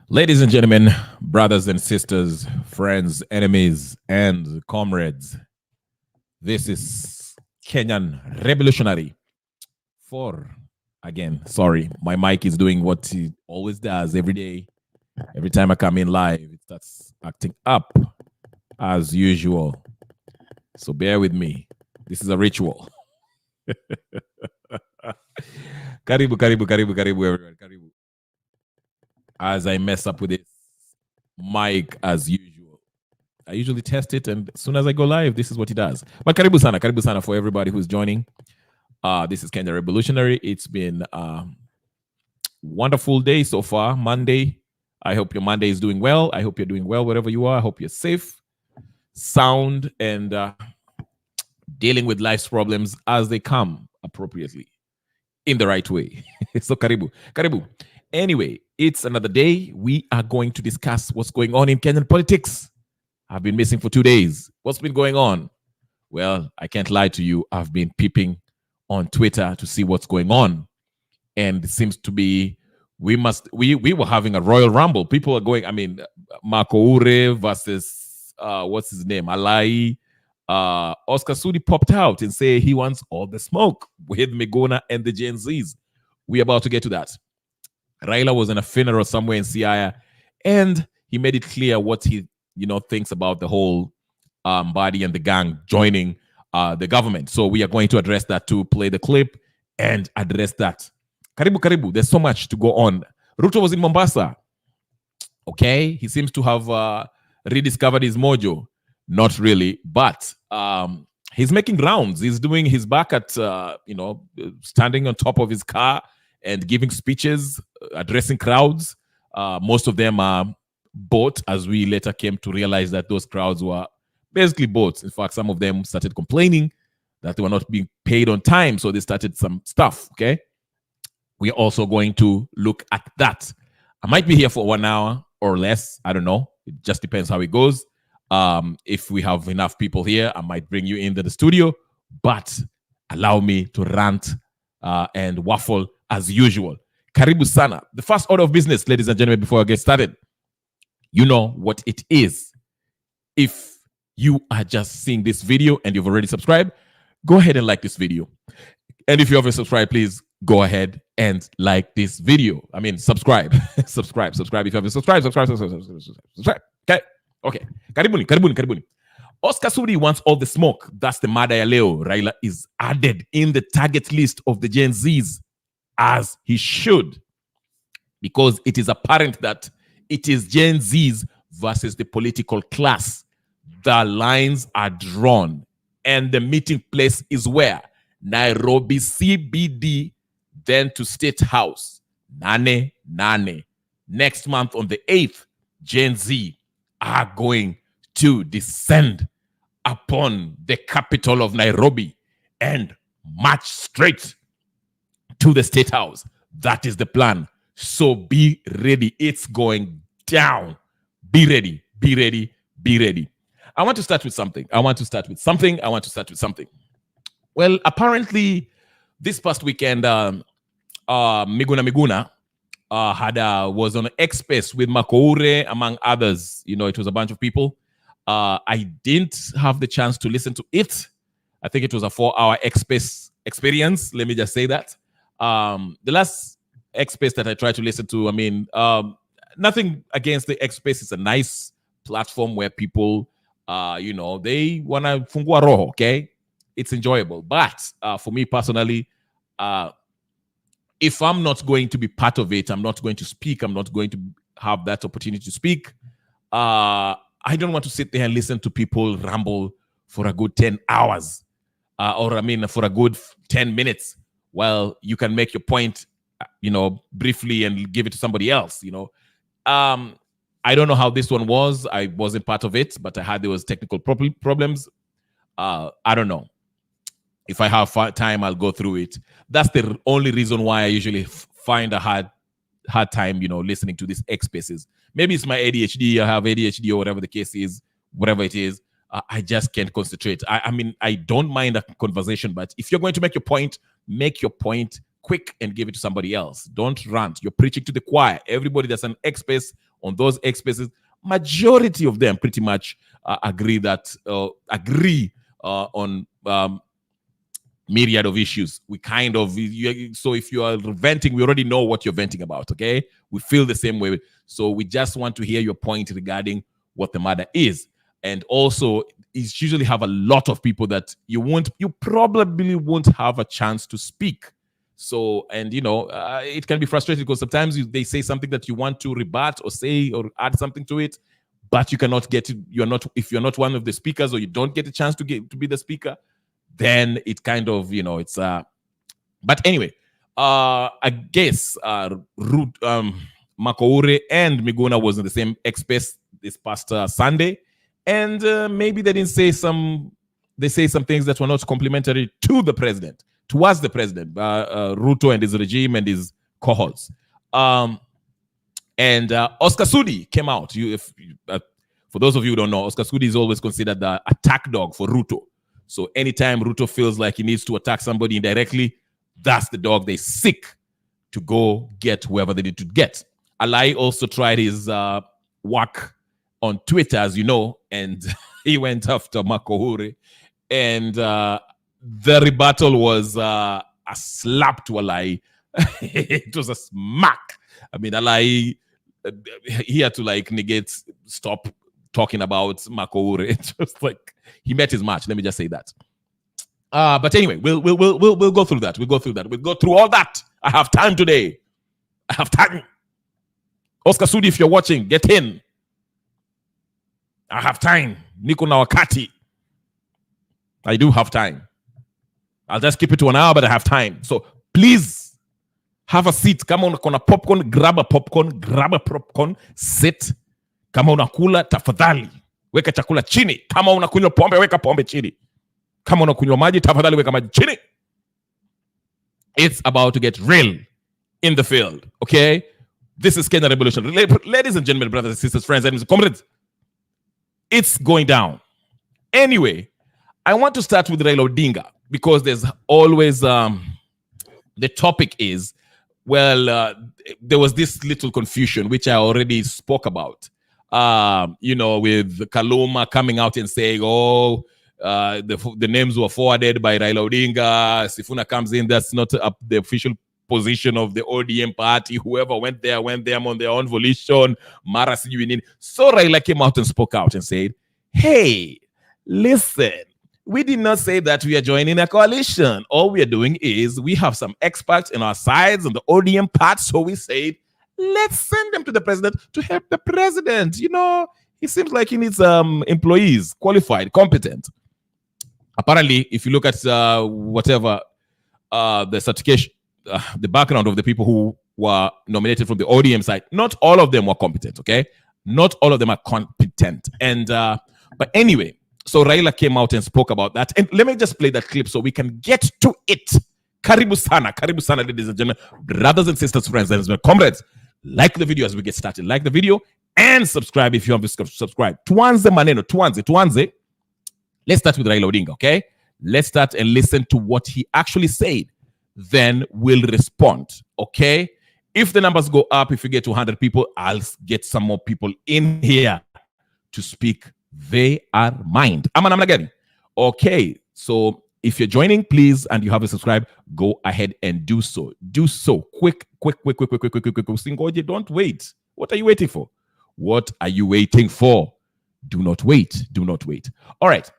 Ladies and gentlemen, brothers and sisters, friends, enemies, and comrades, this is Kenyan Revolutionary. For again, sorry, my mic is doing what it always does every day. Every time I come in live, it starts acting up as usual. So bear with me. This is a ritual. Karibu, karibu, karibu, karibu, everyone. Karibu. As I mess up with this mic as usual. I usually test it, and as soon as I go live, this is what it does. But karibu sana for everybody who's joining. This is Kenya Revolutionary. It's been a wonderful day so far, Monday. I hope your Monday is doing well. I hope you're doing well wherever you are. I hope you're safe, sound, and dealing with life's problems as they come appropriately in the right way. So karibu, karibu. Anyway, it's another day. We are going to discuss what's going on in Kenyan politics. I've been missing for 2 days. What's been going on? Well, I can't lie to you. I've been peeping on Twitter to see what's going on. And it seems to be we were having a royal rumble. People are going, Marco Ure versus what's his name? Alai. Oscar Sudi popped out and say he wants all the smoke with Migona and the Gen Zs. We're about to get to that. Raila was in a funeral somewhere in Siaya, and he made it clear what he thinks about the whole body and the gang joining the government. So we are going to address that too, play the clip and address that. Karibu, karibu. There's so much to go on. Ruto was in Mombasa. Okay, he seems to have rediscovered his mojo. Not really, but he's making rounds. He's doing his back at, standing on top of his car and giving speeches, addressing crowds. Most of them are bought, as we later came to realize that those crowds were basically bots. In fact, some of them started complaining that they were not being paid on time, so they started some stuff, okay? We are also going to look at that. I might be here for 1 hour or less. I don't know. It just depends how it goes. If we have enough people here, I might bring you into the studio, but allow me to rant and waffle as usual. Karibu sana. The first order of business, ladies and gentlemen, before I get started, you know what it is. If you are just seeing this video and you've already subscribed, go ahead and like this video. And if you haven't subscribed, please go ahead and like this video. Subscribe. subscribe. If you haven't subscribed, subscribe. Okay. Karibuni. Oscar Sudi wants all the smoke. That's the mada ya leo. Raila is added in the target list of the Gen Zs, as he should, because it is apparent that it is Gen Zs versus the political class. The lines are drawn, and the meeting place is where? Nairobi CBD, then to State House. Nane. Next month on the 8th, Gen Z are going to descend upon the capital of Nairobi and march straight to the State House. That is the plan. So be ready. It's going down. Be ready. I want to start with something. Well, apparently, this past weekend, Miguna was on X-Space with Makoure, among others. It was a bunch of people. I didn't have the chance to listen to it. I think it was a 4-hour X-Space experience. Let me just say that. The last X-Space that I tried to listen to, nothing against the X-Space. It's a nice platform where people, they want to fungua roho, okay? It's enjoyable. But for me personally, if I'm not going to be part of it, I'm not going to speak, I'm not going to have that opportunity to speak, I don't want to sit there and listen to people ramble for a good 10 hours for a good 10 minutes. Well, you can make your point, briefly and give it to somebody else, I don't know how this one was. I wasn't part of it, but I heard there was technical problems. I don't know. If I have time, I'll go through it. That's the only reason why I usually find a hard time, listening to these X spaces. Maybe it's my ADHD. I have ADHD or whatever the case is, whatever it is. I just can't concentrate. I don't mind a conversation, but if you're going to make your point quick and give it to somebody else. Don't rant. You're preaching to the choir. Everybody that's an X space on those X spaces, majority of them pretty much agree on myriad of issues. We kind of, so if you are venting, we already know what you're venting about, okay? We feel the same way. So we just want to hear your point regarding what the matter is. And also, it's usually have a lot of people that you probably won't have a chance to speak. So, and it can be frustrating because sometimes they say something that you want to rebut or say or add something to it, but you cannot get it. If you're not one of the speakers or you don't get a chance to be the speaker, then it kind of, it's but anyway, I guess Makoure and Miguna was in the same X-Space this past Sunday, and maybe they say some things that were not complimentary towards the president, Ruto and his regime and his cohorts. And Oscar Sudi came out. For those of you who don't know, Oscar Sudi is always considered the attack dog for Ruto. So anytime Ruto feels like he needs to attack somebody indirectly, that's the dog they seek to go get whoever they need to get. Alai also tried his work on Twitter, as you know, and he went after Makohure. And the rebuttal was a slap to Alai. It was a smack. I mean, Alai, he had to stop talking about Makohure. It's just like he met his match. Let me just say that. But anyway, we'll go through that. We'll go through all that. I have time today. I have time. Oscar Sudi, if you're watching, get in. I have time. Niko na wakati. I do have time. I'll just keep it to an hour, but I have time. So please have a seat. Kama unakona popcorn, grab a popcorn, sit. Kama unakula, tafadhali weka chakula chini. Kama unakunywa pombe, weka pombe chini. Kama unakunywa maji, tafadhali weka maji chini. It's about to get real in the field, okay? This is Kenyan Revolution. Ladies and gentlemen, brothers and sisters, friends and comrades, it's going down. Anyway, I want to start with Raila Odinga because there's always, the topic is, there was this little confusion, which I already spoke about. With Kaluma coming out and saying, the names were forwarded by Raila Odinga. Sifuna comes in, that's not the official position of the ODM party. Whoever went there on their own volition. Mara Sijuinin. So Raila came out and spoke out and said, hey, listen, we did not say that we are joining a coalition. All we are doing is we have some experts in our sides on the ODM part. So we said, let's send them to the president to help the president. He seems like he needs employees, qualified, competent. Apparently, if you look at the certification, the background of the people who were nominated from the ODM side, not all of them were competent, okay? Not all of them are competent. And but anyway, so Raila came out and spoke about that. And let me just play that clip so we can get to it. Karibu sana, ladies and gentlemen, brothers and sisters, friends and comrades. Like the video as we get started. Like the video and subscribe if you haven't subscribed. Tuanze maneno, tuanze. Let's start with Raila Odinga, okay? Let's start and listen to what he actually said. Then we'll respond, okay? If the numbers go up, if we get to 100 people, I'll get some more people in here to speak their mind. Okay, so if you're joining, please, and you haven't subscribed, go ahead and do so. Do so. Quick. Singoje, don't wait. What are you waiting for? Do not wait. All right.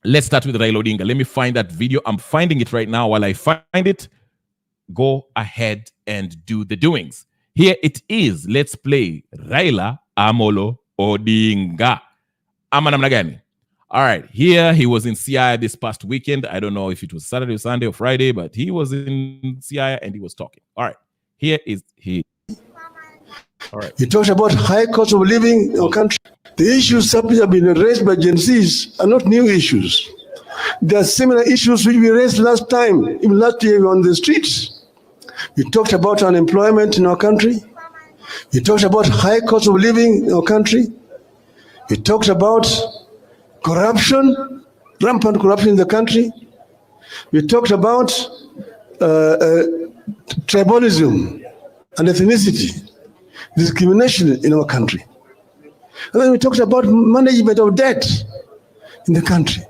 Let's start with Raila Odinga. Let me find that video. I'm finding it right now. While I find it, go ahead and do the doings. Here it is. Let's play Raila Amolo Odinga. Namna gani? All right, here he was in CI this past weekend. I don't know if it was Saturday or Sunday or Friday, but he was in CI and he was talking. All right, here is he. All right. He talks about high cost of living in our country. The issues that have been raised by Gen Zs are not new issues. There are similar issues which we raised last time, even last year we were on the streets. We talked about unemployment in our country. We talked about high cost of living in our country. We talked about corruption, rampant corruption in the country. We talked about tribalism and ethnicity. discrimination in our country. And then we talked about management of debt in the country.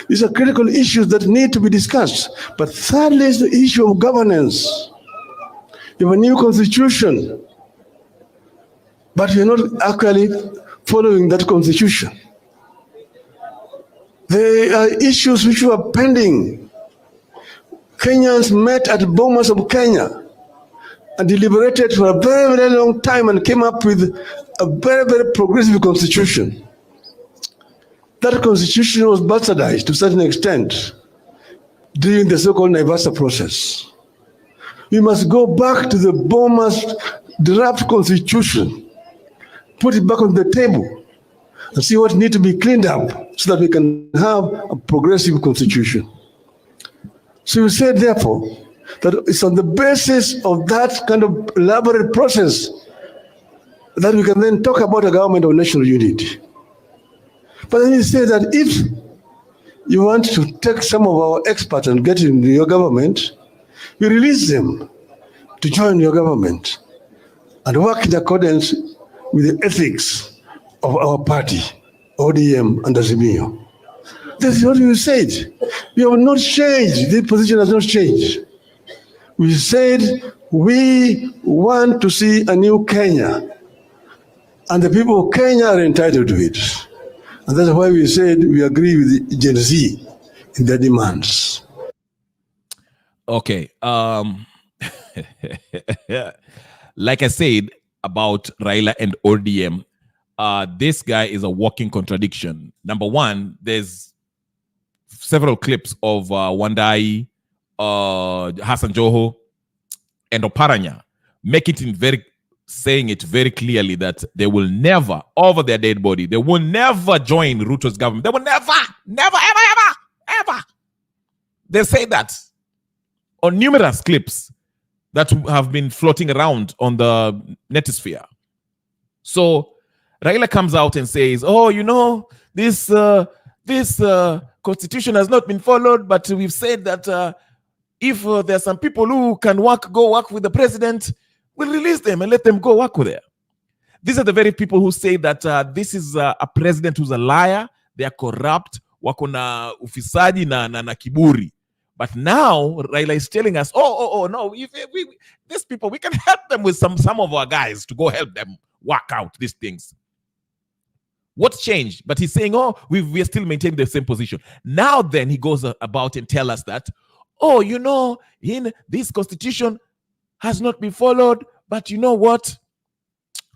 These are critical issues that need to be discussed. But thirdly is the issue of governance. You have a new constitution, but you're not actually following that constitution. There are issues which were pending. Kenyans met at Bomas of Kenya and deliberated for a very, very long time and came up with a very, very progressive constitution. That constitution was bastardized to a certain extent during the so-called Naivasha process. We must go back to the Bomas draft constitution, put it back on the table, and see what needs to be cleaned up so that we can have a progressive constitution. So you said, therefore, that it's on the basis of that kind of elaborate process that we can then talk about a government of national unity. But then you say that if you want to take some of our experts and get into your government, you release them to join your government and work in accordance with the ethics of our party, ODM and Azimio. That's what you said. We have not changed. This position has not changed. We said we want to see a new Kenya, and the people of Kenya are entitled to it. And that's why we said we agree with Gen Z in their demands. Okay. Like I said about Raila and ODM, this guy is a walking contradiction. Number one, there's several clips of Wandai, Hasan Joho, and Oparanya saying it very clearly that they will never, over their dead body, they will never join Ruto's government. They will never, ever. They say that on numerous clips that have been floating around on the netosphere. So Raila comes out and says, oh, you know, this constitution has not been followed, but we've said that if there's some people who can go work with the president, we'll release them and let them go work with her. These are the very people who say that this is a president who's a liar, they are corrupt, wako na ufisadi na kiburi. But now Raila is telling us, no, these people, we can help them with some of our guys to go help them work out these things. What's changed? But he's saying, we are still maintaining the same position. Now then he goes about and tell us that, you know, in this constitution has not been followed, but you know what?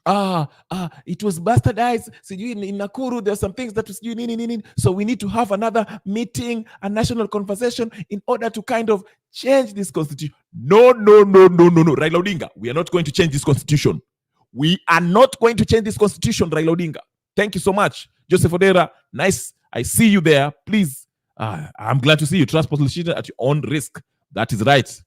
It was bastardized. So in Nakuru, there's some things that was so we need to have another meeting, a national conversation in order to kind of change this constitution. No. Raila Odinga, we are not going to change this constitution. We are not going to change this constitution, Raila Odinga. Thank you so much. Joseph Odera, nice. I see you there. Please, I'm glad to see you. Trust politicians at your own risk. That is right.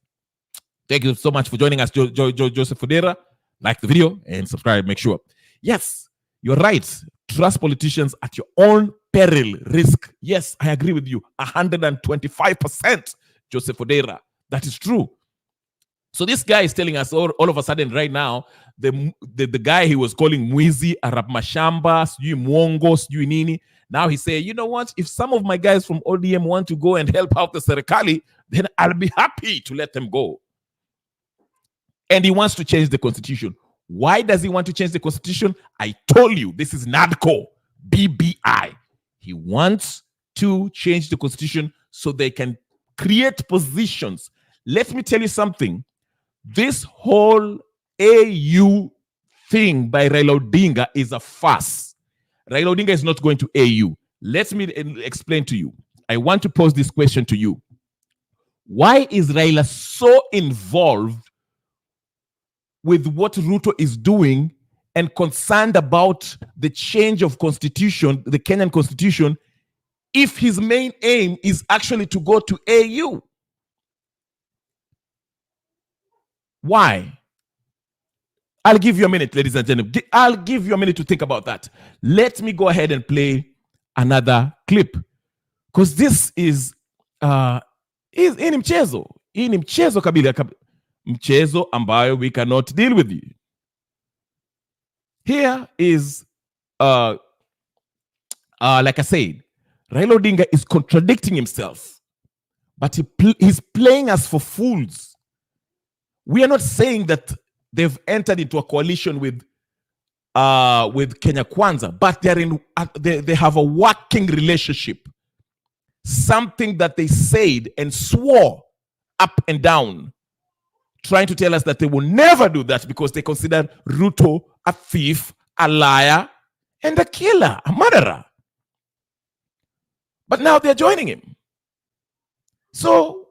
Thank you so much for joining us, Joseph Odera. Like the video and subscribe, make sure. Yes, you're right. Trust politicians at your own peril, risk. Yes, I agree with you. 125%, Joseph Odera. That is true. So this guy is telling us all of a sudden right now, the guy he was calling Mwizi, Arab Mashamba, Sudi Mwongo, Sudi Nini. Now he say, you know what? If some of my guys from ODM want to go and help out the Serikali, then I'll be happy to let them go. And he wants to change the constitution. Why does he want to change the constitution? I told you, this is NADCO, BBI. He wants to change the constitution so they can create positions. Let me tell you something. This whole AU thing by Raila Odinga is a farce. Raila Odinga is not going to AU. Let me explain to you. I want to pose this question to you. Why is Raila so involved with what Ruto is doing and concerned about the change of constitution, the Kenyan constitution, if his main aim is actually to go to AU? Why? I'll give you a minute, ladies and gentlemen. I'll give you a minute to think about that. Let me go ahead and play another clip. Because this is mchezo. Hii ni mchezo kabila. Mchezo ambayo we cannot deal with you. Here is, like I said, Raila Odinga is contradicting himself, but he's playing us for fools. We are not saying that they've entered into a coalition with Kenya Kwanza, but they're in. They have a working relationship. Something that they said and swore up and down, trying to tell us that they will never do that because they consider Ruto a thief, a liar, and a killer, a murderer. But now they're joining him. So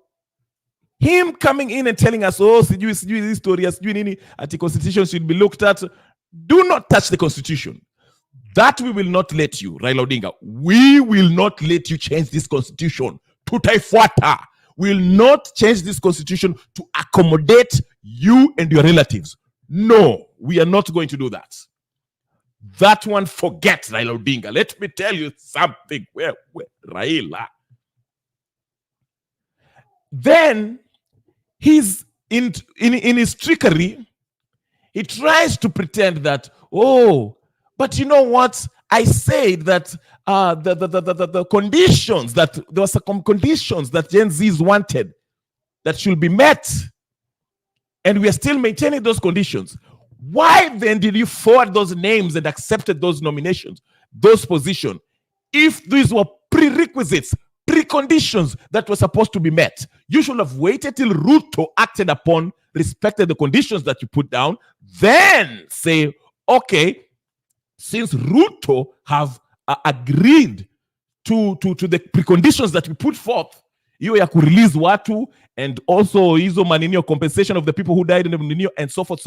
him coming in and telling us, oh, this story, the constitution should be looked at. Do not touch the constitution. That we will not let you, Raila Odinga. We will not let you change this constitution. Tutaifuata. We will not change this constitution to accommodate you and your relatives. No, we are not going to do that. That one, forget Raila Odinga. Let me tell you something. Where Raila. Then he's in his trickery. He tries to pretend that, oh, but you know what? I said that the conditions, that there were some conditions that Gen Zs wanted that should be met, and we are still maintaining those conditions. Why then did you forward those names and accepted those nominations, those positions, if these were prerequisites, preconditions that were supposed to be met? You should have waited till Ruto acted upon, respected the conditions that you put down, then say, okay, since Ruto have agreed to the preconditions that we put forth, hiyo ya release watu, and also hizo maninio compensation of the people who died in the maninio, and so forth,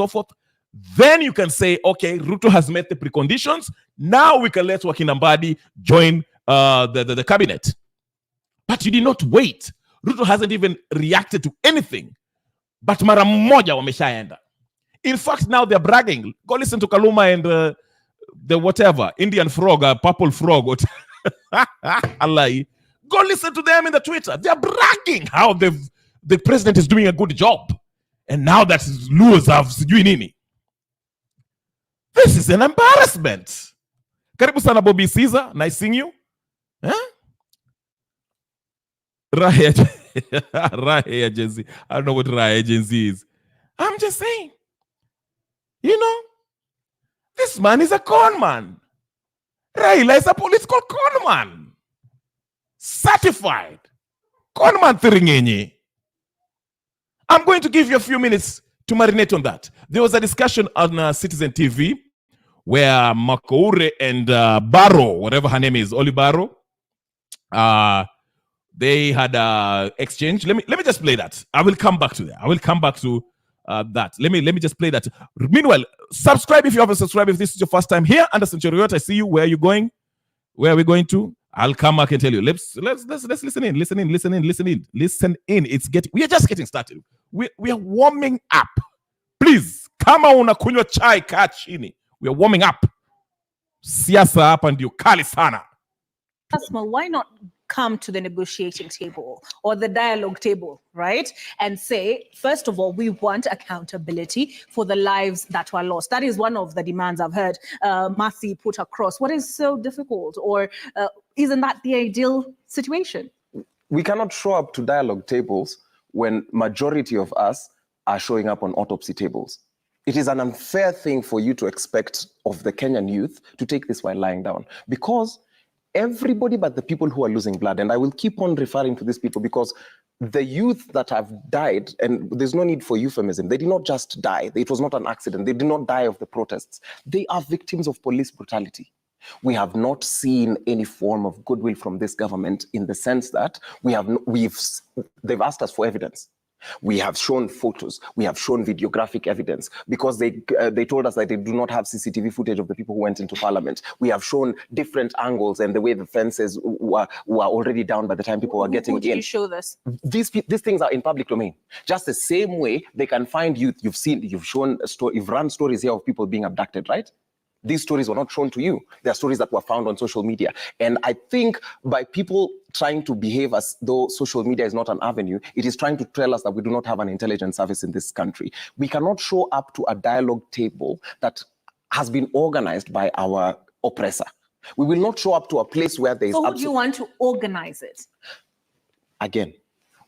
then you can say, okay, Ruto has met the preconditions. Now we can let Wakina Mbadi join the cabinet. But you did not wait. Ruto hasn't even reacted to anything. But mara moja wameshaenda. In fact, now they're bragging. Go listen to Kaluma and the whatever, Indian frog, purple frog. Allah. Go listen to them in the Twitter. They're bragging how the president is doing a good job. And now that Luos have sijui nini. This is an embarrassment. Karibu sana Bobby Caesar. Nice seeing you. Huh? Rahe agency. I don't know what Rahe agency is. I'm just saying. You know, this man is a con man. Raila is a political con man. Certified. Con man thiringenye. I'm going to give you a few minutes to marinate on that. There was a discussion on Citizen TV where Makoure and Barrow, whatever her name is, Oli Barrow, they had exchange. Let me just play that. I will come back to that. I will come back to that. Let me just play that. Meanwhile, subscribe if you haven't subscribed. If this is your first time here, Anderson Cheriot, I see you. Where are you going? Where are we going to? I'll come back and tell you. Let's listen in. Listen in. We are just getting started. We are warming up. Please, kama unakunywa chai kaa chini. We are warming up. Siasa hapa ndio kali sana. Why not come to the negotiating table or the dialogue table, right? And say, first of all, we want accountability for the lives that were lost. That is one of the demands I've heard Matthew put across. What is so difficult, or isn't that the ideal situation? We cannot show up to dialogue tables when majority of us are showing up on autopsy tables. It is an unfair thing for you to expect of the Kenyan youth to take this while lying down, because everybody but the people who are losing blood, and I will keep on referring to these people because the youth that have died, and there's no need for euphemism, they did not just die. It was not an accident. They did not die of the protests. They are victims of police brutality. We have not seen any form of goodwill from this government in the sense that they've asked us for evidence. We have shown photos, we have shown videographic evidence, because they told us that they do not have CCTV footage of the people who went into parliament. We have shown different angles and the way the fences were already down by the time people were getting in. Who did you show this? These things are in public domain. Just the same way they can find youth. You've run stories here of people being abducted, right? These stories were not shown to you. They are stories that were found on social media. And I think by people trying to behave as though social media is not an avenue, it is trying to tell us that we do not have an intelligence service in this country. We cannot show up to a dialogue table that has been organized by our oppressor. We will not show up to a place where there is. So who do you want to organize it? Again,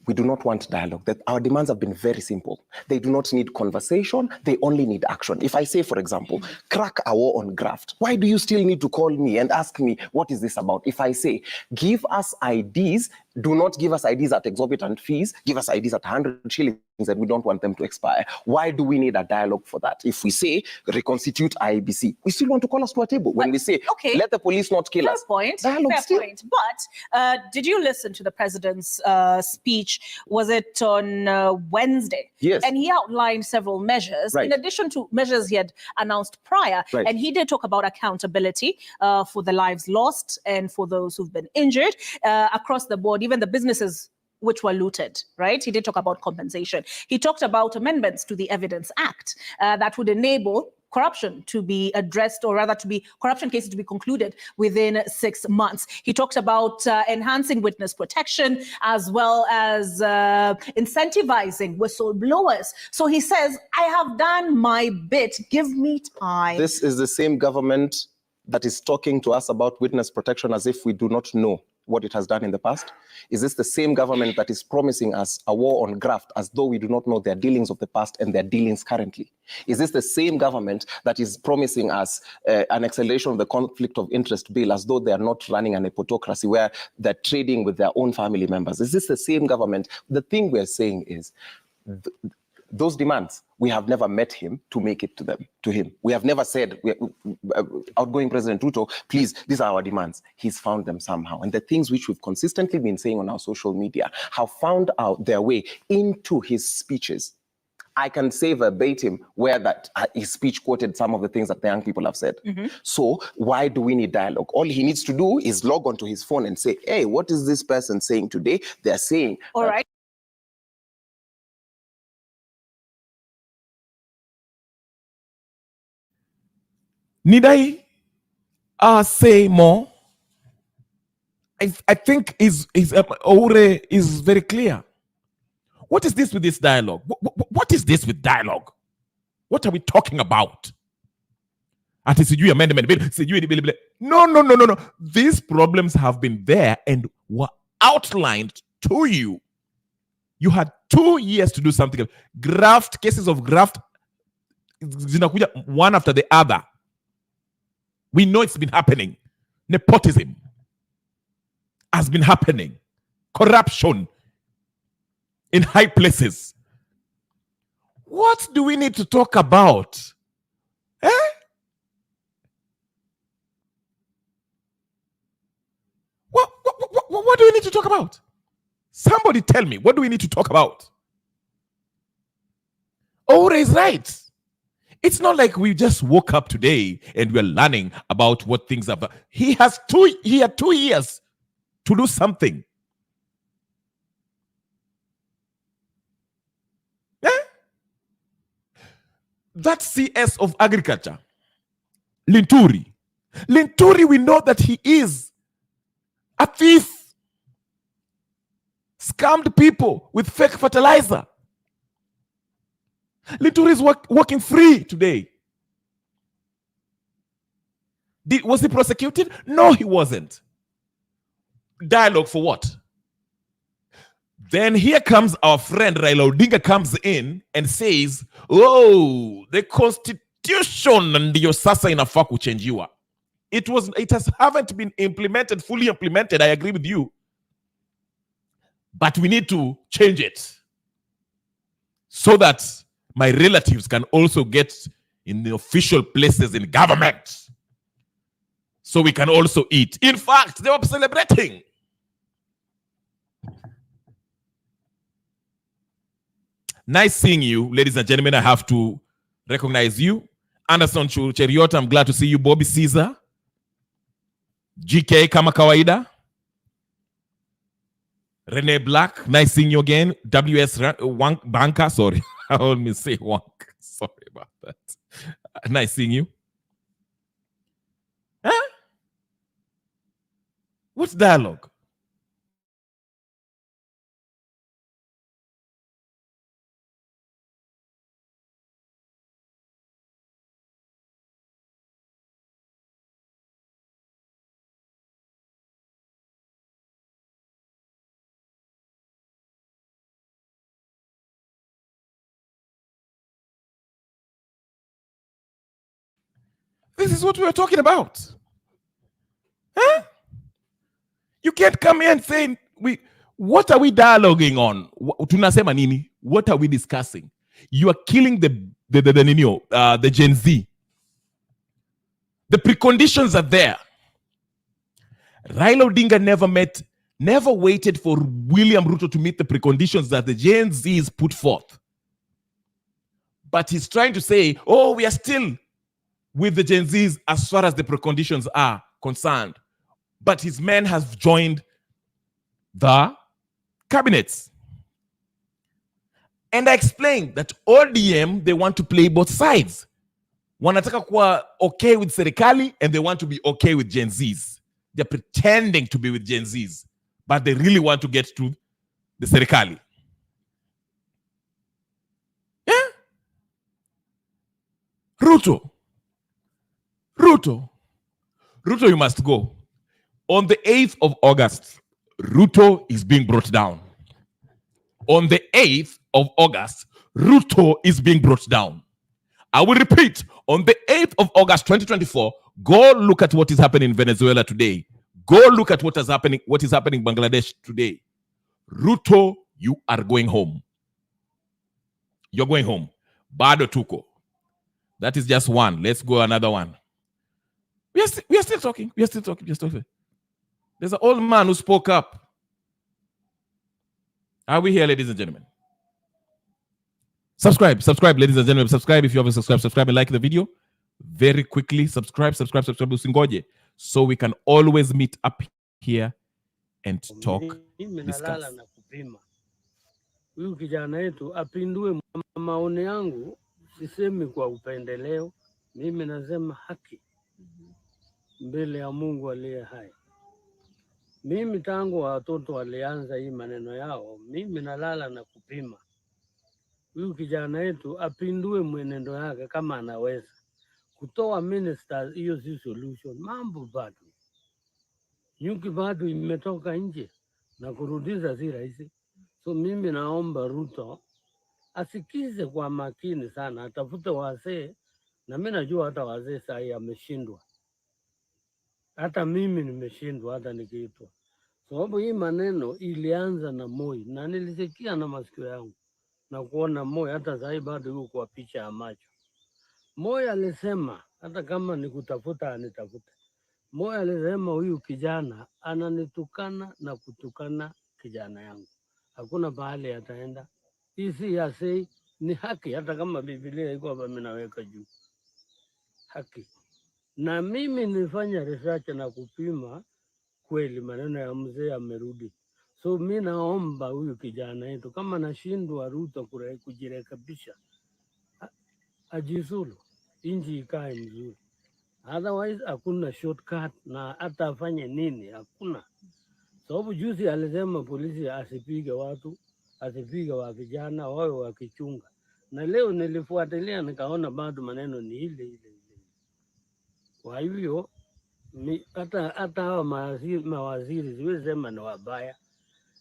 we do not want dialogue. That our demands have been very simple. They do not need conversation. They only need action. If I say, for example, crack a war on graft, why do you still need to call me and ask me, what is this about? If I say, give us IDs, do not give us IDs at exorbitant fees, give us IDs at 100 shillings, and we don't want them to expire. Why do we need a dialogue for that? If we say, reconstitute IBC, we still want to call us to a table. When we say, okay, let the police not kill us. Dialogue fair still. point. But did you listen to the president's speech? Was it on Wednesday? Yes. And he outlined several measures, Right. in addition to measures he had announced prior. Right. And he did talk about accountability for the lives lost and for those who've been injured across the board, even the businesses which were looted, right? He did talk about compensation. He talked about amendments to the Evidence Act that would enable corruption to be addressed, or rather corruption cases to be concluded within 6 months. He talked about enhancing witness protection as well as incentivizing whistleblowers. So he says, I have done my bit, give me time. This is the same government that is talking to us about witness protection as if we do not know what it has done in the past? Is this the same government that is promising us a war on graft as though we do not know their dealings of the past and their dealings currently? Is this the same government that is promising us an acceleration of the conflict of interest bill as though they are not running an nepotocracy where they're trading with their own family members? Is this the same government? The thing we're saying is, those demands, we have never met him to make it to him. We have never said, outgoing President Ruto, please, these are our demands. He's found them somehow. And the things which we've consistently been saying on our social media have found out their way into his speeches. I can say verbatim where that his speech quoted some of the things that the young people have said. So why do we need dialogue? All he needs to do is log onto his phone and say, hey, what is this person saying today? They're saying... All right. Need I say more? I think Ore is very clear. What is this with this dialogue? What is this with dialogue? What are we talking about? Amendment bill. No. These problems have been there and were outlined to you. You had 2 years to do something. Cases of graft, one after the other. We know it's been happening. Nepotism has been happening. Corruption in high places. What do we need to talk about? What do we need to talk about? Somebody tell me, what do we need to talk about? Ore is right. It's not like we just woke up today and we're learning about what things are. He had 2 years to do something. That CS of agriculture, Linturi, we know that he is a thief, scammed people with fake fertilizer. Linturi is working free today. Was he prosecuted? No, he wasn't. Dialogue for what? Then here comes our friend Raila Odinga comes in and says, oh, the constitution ndiyo sasa inafaa kuchenjiwa. It haven't been fully implemented. I agree with you. But we need to change it so that my relatives can also get in the official places in government. So we can also eat. In fact, they were celebrating. Nice seeing you, ladies and gentlemen. I have to recognize you. Anderson Cheriota, I'm glad to see you. Bobby Caesar. GK kama kawaida. Rene Black, nice seeing you again. WS Banker, sorry. I always say Wank. Sorry about that. Nice seeing you. Huh? What's dialogue? This is what we are talking about. Huh? You can't come here and say, what are we dialoguing on? Tunasema nini? What are we discussing? You are killing the Gen Z. The preconditions are there. Raila Odinga never waited for William Ruto to meet the preconditions that the Gen Zs put forth. But he's trying to say, oh, we are still with the Gen Zs as far as the preconditions are concerned. But his men have joined the cabinets. And I explained that ODM, they want to play both sides. Wanataka kuwa okay with serikali and they want to be okay with Gen Zs. They're pretending to be with Gen Zs, but they really want to get to the serikali. Yeah? Ruto, you must go. On the 8th of August, Ruto is being brought down. On the 8th of August, Ruto is being brought down. I will repeat, on the 8th of August 2024, go look at what is happening in Venezuela today. Go look at what is happening in Bangladesh today. Ruto, you are going home. You're going home. Bado tuko. That is just one. Let's go another one. We are still talking. We are still talking. There's an old man who spoke up. Are we here, ladies and gentlemen? Subscribe, ladies and gentlemen. Subscribe if you haven't subscribed. Subscribe and like the video. Very quickly, subscribe, usingoje, so we can always meet up here and talk, discuss. Huyu kijana yetu apindue. Maoni yangu sisemi kwa upendeleo, mimi nasema haki mbele ya Mungu aliye hai. Mimi tangu watoto walianza hii maneno yao, mimi nalala na kupima. Huyu kijana yetu apindue mwenendo yake kama anaweza. Kutoa ministers hiyo si solution. Mambo bado. Nyuki bado imetoka nje na kurudisha si rahisi. So mimi naomba Ruto asikize kwa makini sana, atafute wazee, na mimi najua hata wazee sasa ameshindwa. Hata mimi nimeshindwa hata nikiitwa. Sababu hii maneno ilianza na Moi na nilisikia na masikio yangu na kuona Moi hata sasa bado yuko kwa picha ya macho. Moi alisema hata kama nikutafuta anitafuta. Moi alisema huyu kijana ananitukana na kutukana kijana yangu. Hakuna bahali ataenda. Hii ya sei ni haki, hata kama Biblia iko hapa mimi naweka juu. Haki. Na mimi nilifanya research na kupima kweli maneno ya mzee amerudi. So mimi naomba huyu kijana yetu kama nashindwa Ruto kujirekebisha, ajizulu, inji ikae mzuri. Otherwise hakuna shortcut na hata afanye nini hakuna. Sababu juzi alisema polisi asipige watu, asipige wa vijana wawe wakichunga. Na leo nilifuatilia nikaona bado maneno ni ile. Kwa hivyo hata hawa mawaziri siwezi sema ni wabaya.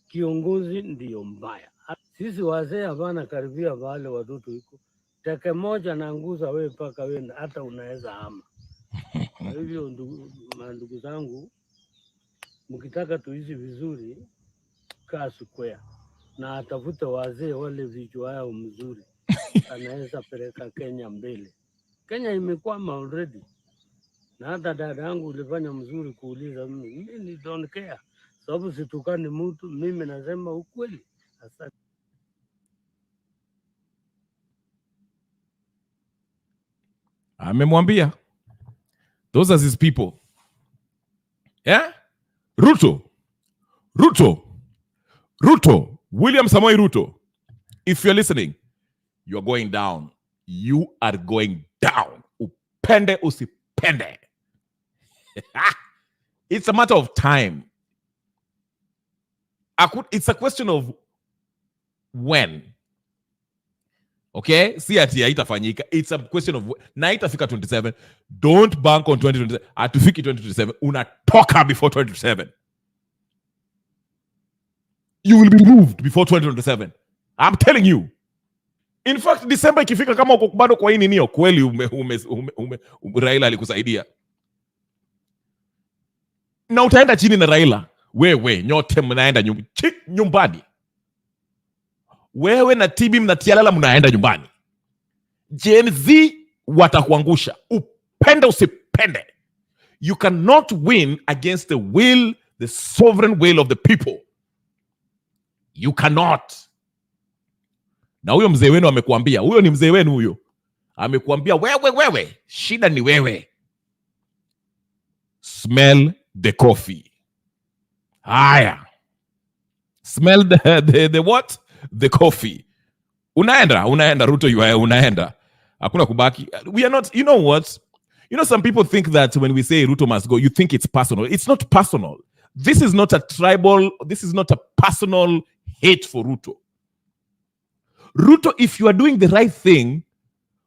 Kiongozi ndiyo mbaya. Sisi wazee hapana karibia wale watoto iko. Teke moja naanguza wewe paka wewe hata unaweza hama. Kwa hivyo ndugu zangu, mkitaka tuishi vizuri, kaa square na atafuta wazee wale vichwa yao mzuri. Anaweza peleka Kenya mbele. Kenya imekwama already. Na hata dada yangu ulifanya mzuri kuuliza mimi don't care. Sababu situkani mtu, mimi nasema ukweli. Asante. Amemwambia. Those are his people. Yeah? Ruto, William Samoei Ruto. If you're listening, you're going down. You are going down. Upende usipende. It's a matter of time. It's a question of when. Okay? See ati haitafanyika. It's a question of na haitafika 27. Don't bank on 2027. Atufiki 2027. Unatoka before 2027. You will be removed before 2027. I'm telling you. In fact, December ikifika kama uko bado kwa hii ninio, kweli Raila alikusaidia. Na utaenda chini na Raila. Wewe nyote mnaenda nyumbani. Wewe na Tibi mnatialala mnaenda nyumbani. Gen Z watakuangusha. Upende usipende. You cannot win against the sovereign will of the people. You cannot. Na huyo mzee wenu amekuambia, huyo ni mzee wenu huyo. Amekuambia wewe, shida ni wewe. Smell the coffee. Haya. Smell the what? The coffee. Unaenda Ruto, unaenda. Hakuna kubaki. We are not, you know what? You know, some people think that when we say Ruto must go, you think it's personal. It's not personal. This is not a personal hate for Ruto. Ruto, if you are doing the right thing,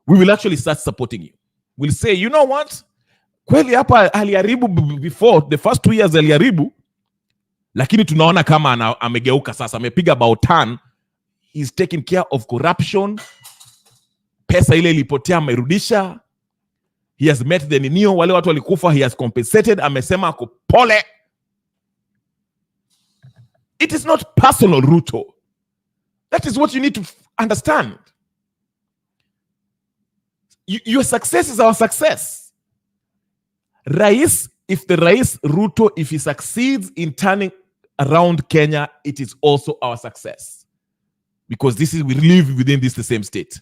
we will actually start supporting you. We'll say, you know what? Kweli hapa aliharibu before, the first 2 years aliharibu, lakini tunaona kama amegeuka sasa, amepiga about turn. He's taking care of corruption. Pesa ile ilipotea amerudisha. He has met the ninio, wale watu walikufa, he has compensated, amesema ako pole. It is not personal, Ruto. That is what you need to understand. Your success is our success. If the Rais Ruto, if he succeeds in turning around Kenya, it is also our success. Because we live within the same state.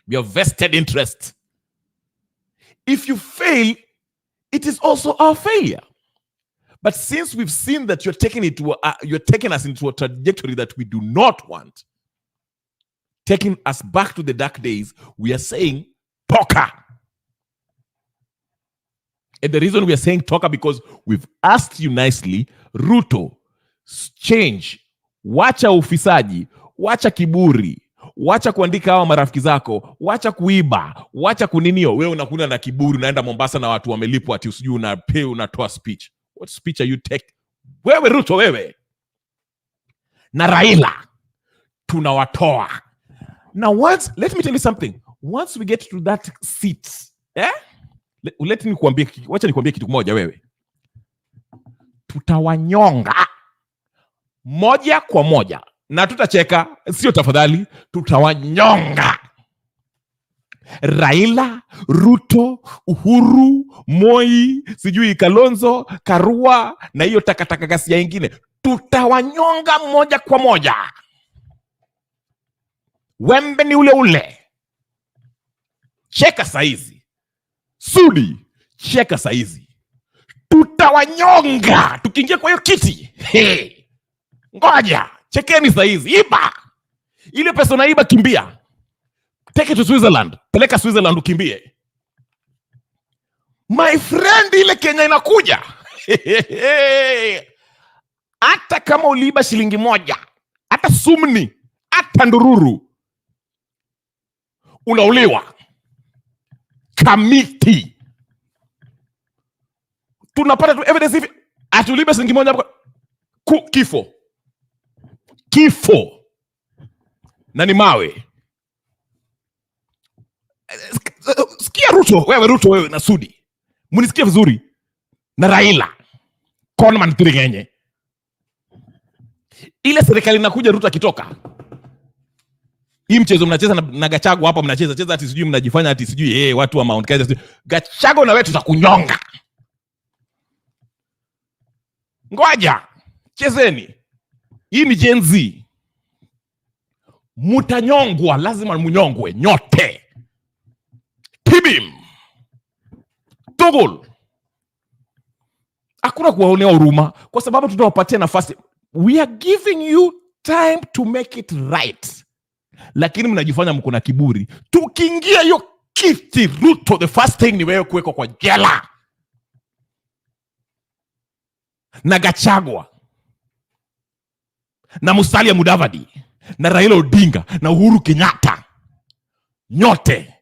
We have vested interest. If you fail, it is also our failure. But since we've seen that you're taking us into a trajectory that we do not want, taking us back to the dark days, we are saying, toka. And the reason we are saying toka, because we've asked you nicely, Ruto, change. Wacha ufisaji, wacha kiburi, wacha kuandika hawa marafiki zako, wacha kuiba, wacha kuninio. Wewe unakuja na kiburi, unaenda Mombasa na watu wamelipwa ati usijui unatoa speech. What speech are you taking? Wewe Ruto, wewe. Na Raila, tunawatoa. Now let me tell you something. Once we get to that seat, wacha nikuambie kitu kimoja wewe. Tutawanyonga moja kwa moja. Na tutacheka, sio tafadhali, tutawanyonga. Raila, Ruto, Uhuru, Moi, sijui Kalonzo, Karua na hiyo takataka gasia ingine. Tutawanyonga moja kwa moja. Wembe ni ule. Cheka saizi. Sudi, cheka saizi. Tutawanyonga. Tukiingia kwa hiyo kiti. Ngoja, chekeni saizi. Iba. Ile pesa unaiba, kimbia. Take it to Switzerland. Peleka Switzerland ukimbie. My friend, ile Kenya inakuja. Hata kama uliiba shilingi moja, hata sumni, hata ndururu, unauliwa. Kamiti. Tunapata tu evidence hivi. Atuliba shilingi moja, kifo. Kifo. Na ni mawe. Sikia Ruto, wewe na Sudi. Munisikia vizuri. Na Raila. Konman Tirigenye. Ile serikali inakuja Ruto akitoka. Hii mchezo mnacheza na Gachago hapa, mnacheza ati sijui mnajifanya ati sijui watu wa Mount Kenya. Gachago na wewe tutakunyonga. Ngoja. Chezeni. Hii ni Gen Z. Mutanyongwa, lazima munyongwe nyote. Tibim. Togol. Hakuna kuwaonea huruma kwa sababu tutawapatia nafasi. We are giving you time to make it right. Lakini mnajifanya mko na kiburi. Tukiingia hiyo kiti Ruto, the first thing ni wewe kuwekwa kwa jela. Na Gachagua. Na Musalia Mudavadi. Na Raila Odinga. Na Uhuru Kenyatta. Nyote.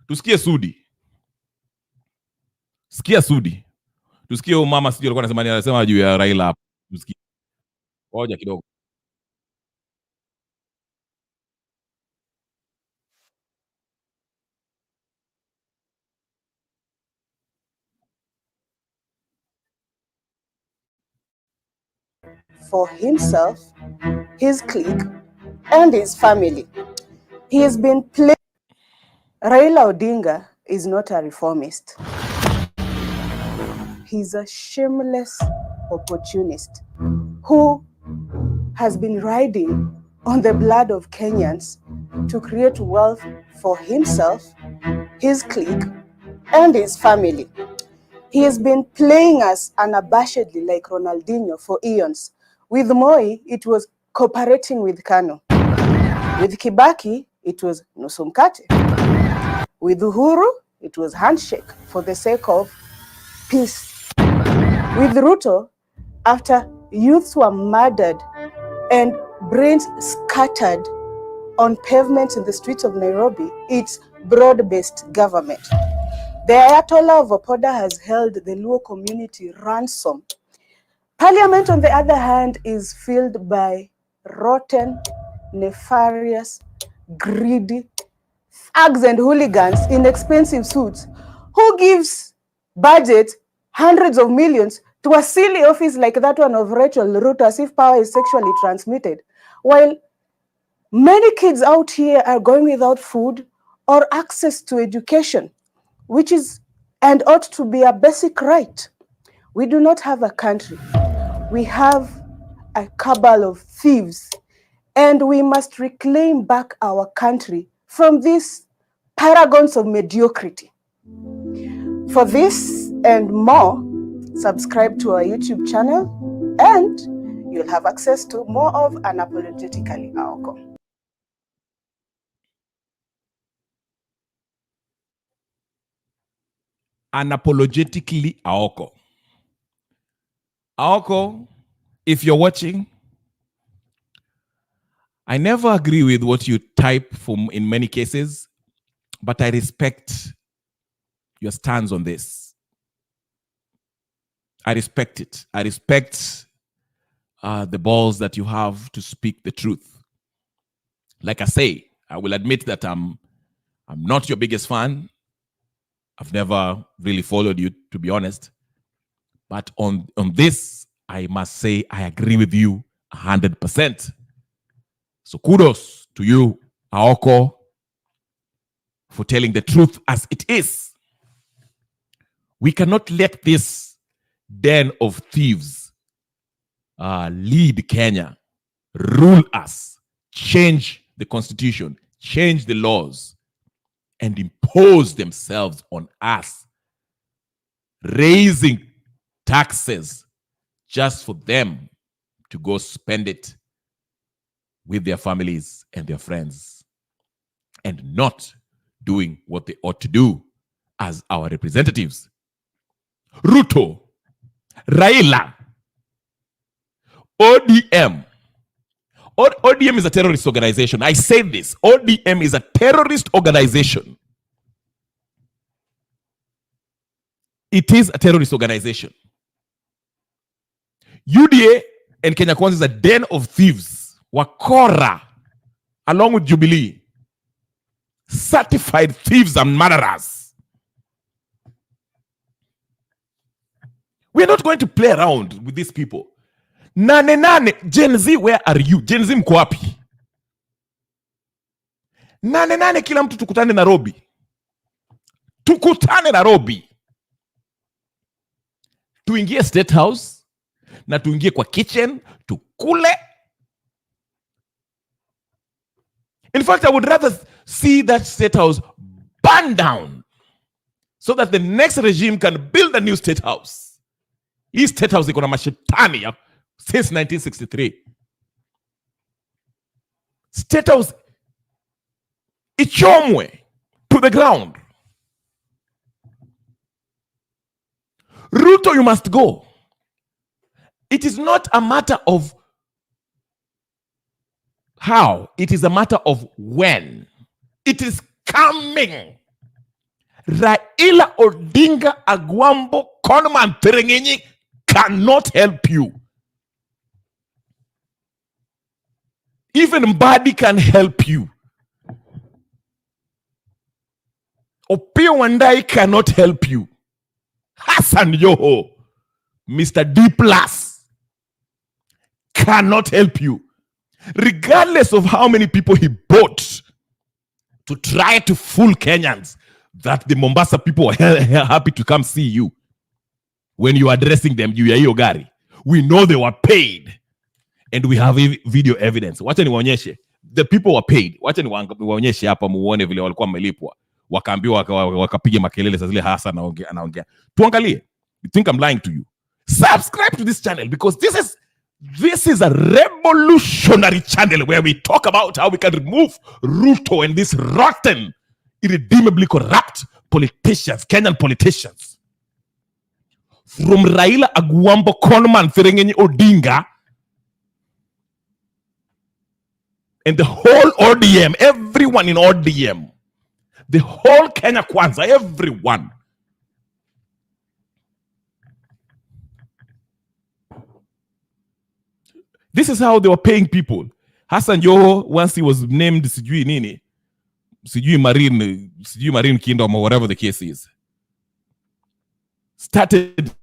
Tusikie Sudi. Sikia Sudi. Tusikie huyo mama sijui alikuwa anasema juu ya Raila hapo. Tusikie. Ngoja kidogo. for himself, his clique, and his family. He has been playing. Raila Odinga is not a reformist. He's a shameless opportunist who has been riding on the blood of Kenyans to create wealth for himself, his clique, and his family. He has been playing us unabashedly like Ronaldinho for eons. With Moi, it was cooperating with Kanu. With Kibaki, it was nusu mkate. With Uhuru, it was handshake for the sake of peace. With Ruto, after youths were murdered and brains scattered on pavements in the streets of Nairobi, it's broad-based government. The Ayatollah of Opoda has held the Luo community ransom. Parliament, on the other hand, is filled by rotten, nefarious, greedy thugs and hooligans in expensive suits. Who gives budget hundreds of millions to a silly office like that one of Rachel Ruto as if power is sexually transmitted, while many kids out here are going without food or access to education, which is and ought to be a basic right? We do not have a country. We have a cabal of thieves, and we must reclaim back our country from these paragons of mediocrity. For this and more, subscribe to our YouTube channel, and you'll have access to more of Unapologetically Aoko. Unapologetically Aoko. Aoko, if you're watching, I never agree with what you type in many cases, but I respect your stance on this. I respect it. I respect the balls that you have to speak the truth. Like I say, I will admit that I'm not your biggest fan. I've never really followed you, to be honest. But on this, I must say I agree with you 100%. So kudos to you, Aoko, for telling the truth as it is. We cannot let this den of thieves lead Kenya, rule us, change the constitution, change the laws, and impose themselves on us, raising taxes just for them to go spend it with their families and their friends, and not doing what they ought to do as our representatives. Ruto, Raila, ODM. ODM is a terrorist organization. I say this. ODM is a terrorist organization. It is a terrorist organization. UDA and Kenya Kwanza is a den of thieves. Wakora, along with Jubilee. Certified thieves and murderers. We're not going to play around with these people. Nane, Gen Z, where are you? Gen Z mko wapi? Nane, kila mtu tukutane Nairobi. Tukutane Nairobi. Tuingie State House na tuingie kwa kitchen, tukule. In fact, I would rather see that State House burn down so that the next regime can build a new State House. Hii State House iko na mashetani ya since 1963. State House ichomwe to the ground. Ruto, you must go. It is not a matter of how, it is a matter of when. It is coming. Raila Odinga, Agwambo, Konman, Terengenyi cannot help you. Even Mbadi can help you. Opio Wandai cannot help you. Hasan Joho, Mr. D+, cannot help you. Regardless of how many people he bought to try to fool Kenyans that the Mombasa people were happy to come see you. When you are addressing them, you are Yogari. We know they were paid. And we have video evidence. Wacha niwaonyeshe. The people were paid. Wacha niwaonyeshe hapa muone vile walikuwa wamelipwa. Wakaambiwa wakapiga makelele sasa zile Hasan anaongea. Tuangalie. You think I'm lying to you? Subscribe to this channel because this is a revolutionary channel where we talk about how we can remove Ruto and these rotten, irredeemably corrupt politicians, Kenyan politicians. From Raila Aguambo Conman Ferengenyi Odinga and the whole ODM, everyone in ODM, the whole Kenya Kwanza, everyone. This is how they were paying people. Hasan Joho, once he was named Sijui Marine Kingdom or whatever the case is, started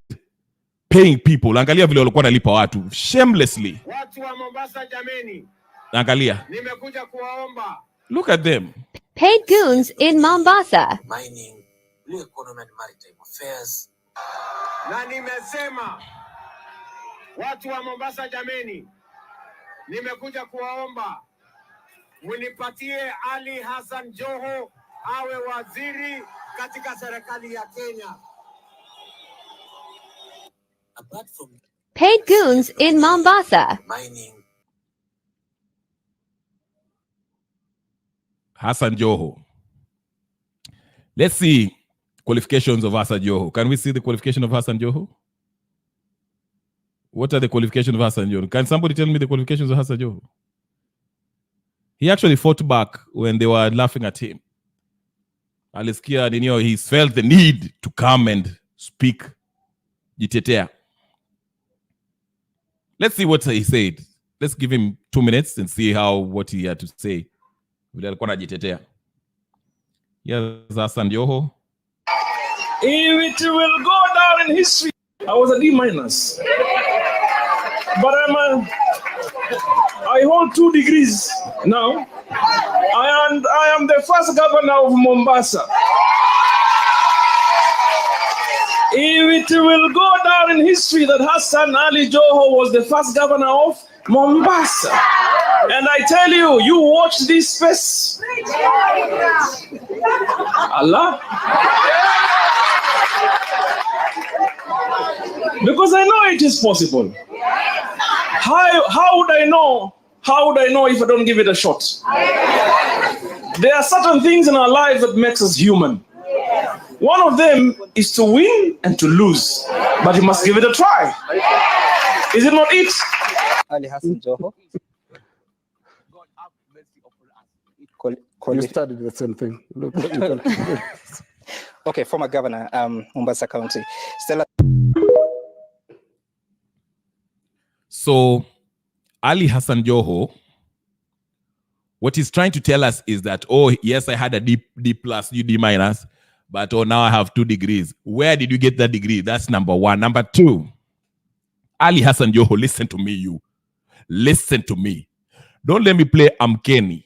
paying people. Angalia vile walikuwa nalipa watu shamelessly. Watu wa Mombasa jameni. Angalia. Nimekuja kuwaomba. Look at them. Paid goons in Mombasa. Mining, blue economy and maritime affairs. Na nimesema watu wa Mombasa jameni, nimekuja kuwaomba munipatie Ali Hassan Joho awe waziri katika serikali ya Kenya. Apart from paid goons in Mombasa. Mining. Hasan Joho. Let's see qualifications of Hasan Joho. Can we see the qualification of Hasan Joho? What are the qualifications of Hasan Joho? Can somebody tell me the qualifications of Hasan Joho? He actually fought back when they were laughing at him. Alisikia, he felt the need to come and speak. Jitetea. Let's see what he said. Let's give him 2 minutes and see what he had to say. Here's Hasan Joho. It will go down in history. I was a D-, but I hold 2 degrees now, and I am the first governor of Mombasa. It will go down in history that Hassan Ali Joho was the first governor of Mombasa. And I tell you, you watch this space. Allah. Because I know it is possible. How would I know? How would I know if I don't give it a shot? There are certain things in our life that makes us human. One of them is to win and to lose, but you must give it a try. Is it not it? Ali Hassan Joho. You studied the same thing. Look, Okay, former governor, Mombasa County. Stella. So, Ali Hassan Joho, what he's trying to tell us is that, oh, yes, I had a D+, you D-, but oh, now I have 2 degrees. Where did you get that degree? That's number 1. Number 2, Ali Hassan Joho, listen to me, you. Listen to me. Don't let me play Amkeni.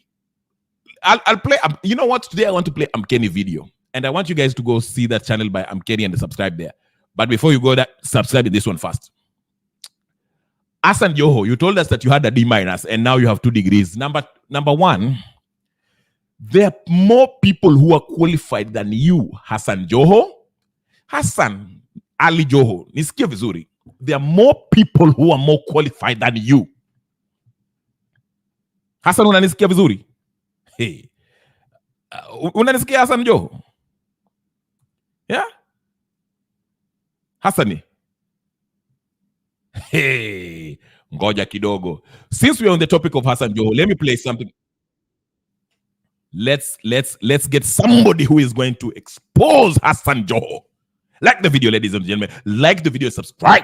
I'll play, you know what? Today I want to play Amkeni video. And I want you guys to go see that channel by Amkeni and subscribe there. But before you go there, subscribe to this one first. Hasan Joho, you told us that you had a D- and now you have 2 degrees. Number 1, there are more people who are qualified than you, Hasan Joho. Hasan Ali Joho, nisikie vizuri. There are more people who are more qualified than you. Hasan, unanisikia vizuri? Hey. Unanisikia Hasan Joho? Yeah? Hasani? Hey, ngoja kidogo. Since we're on the topic of Hasan Joho, let me play something. Let's get somebody who is going to expose Hasan Joho. Like the video, ladies and gentlemen. Like the video, subscribe,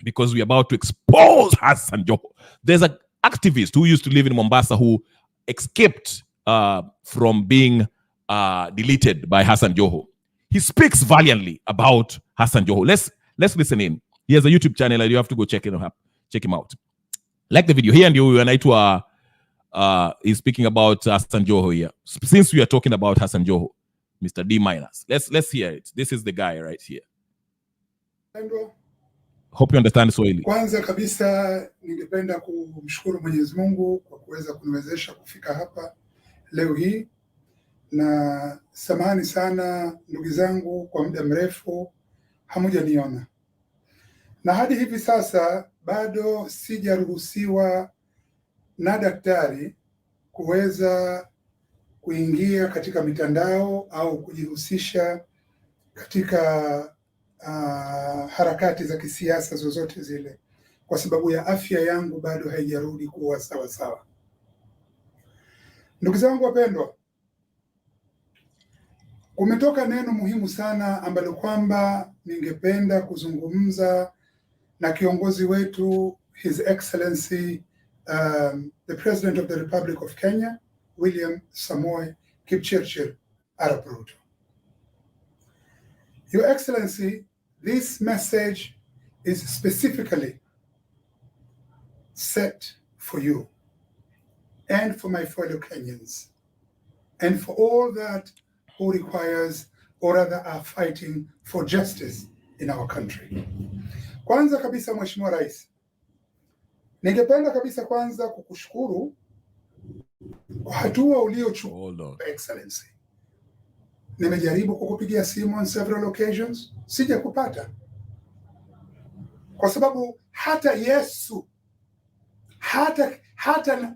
because we're about to expose Hasan Joho. There's an activist who used to live in Mombasa who escaped from being deleted by Hasan Joho. He speaks valiantly about Hasan Joho. Let's listen in. He has a YouTube channel and you have to go check him out. Like the video. Here and you anaitwa is speaking about Hasan Joho here. Since we are talking about Hasan Joho, Mr. D minus. Let's hear it. This is the guy right here. Hope you understand Swahili. Kwanza kabisa ningependa kumshukuru Mwenyezi Mungu kwa kuweza kuniwezesha kufika hapa leo hii, na samahani sana ndugu zangu, kwa muda mrefu hamujaniona, na hadi hivi sasa bado sijaruhusiwa na daktari kuweza kuingia katika mitandao au kujihusisha katika harakati za kisiasa zozote zile, kwa sababu ya afya yangu bado haijarudi kuwa sawa sawa. Ndugu zangu wapendwa, kumetoka neno muhimu sana ambalo kwamba ningependa kuzungumza na kiongozi wetu His Excellency the President of the Republic of Kenya, William Samoei Kipchirchir Arap Ruto. Your Excellency, this message is specifically set for you and for my fellow Kenyans and for all that who requires or rather are fighting for justice in our country. Kwanza kabisa Mheshimiwa Rais, ningependa kabisa kwanza kukushukuru kwa hatua uliochukua Excellency. Nimejaribu kukupigia simu on several occasions, sijakupata. Kwa sababu hata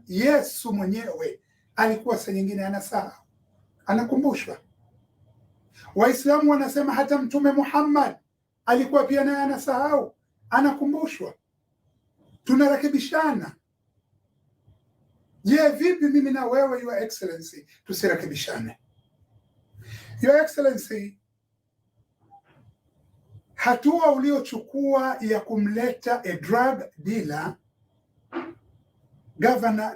Yesu mwenyewe alikuwa saa nyingine anasahau, anakumbushwa. Waislamu wanasema hata Mtume Muhammad alikuwa pia naye anasahau, anakumbushwa. Tunarekebishana. Je, vipi mimi na wewe Your Excellency tusirekebishane? Your Excellency, hatua uliochukua ya kumleta a drug dealer,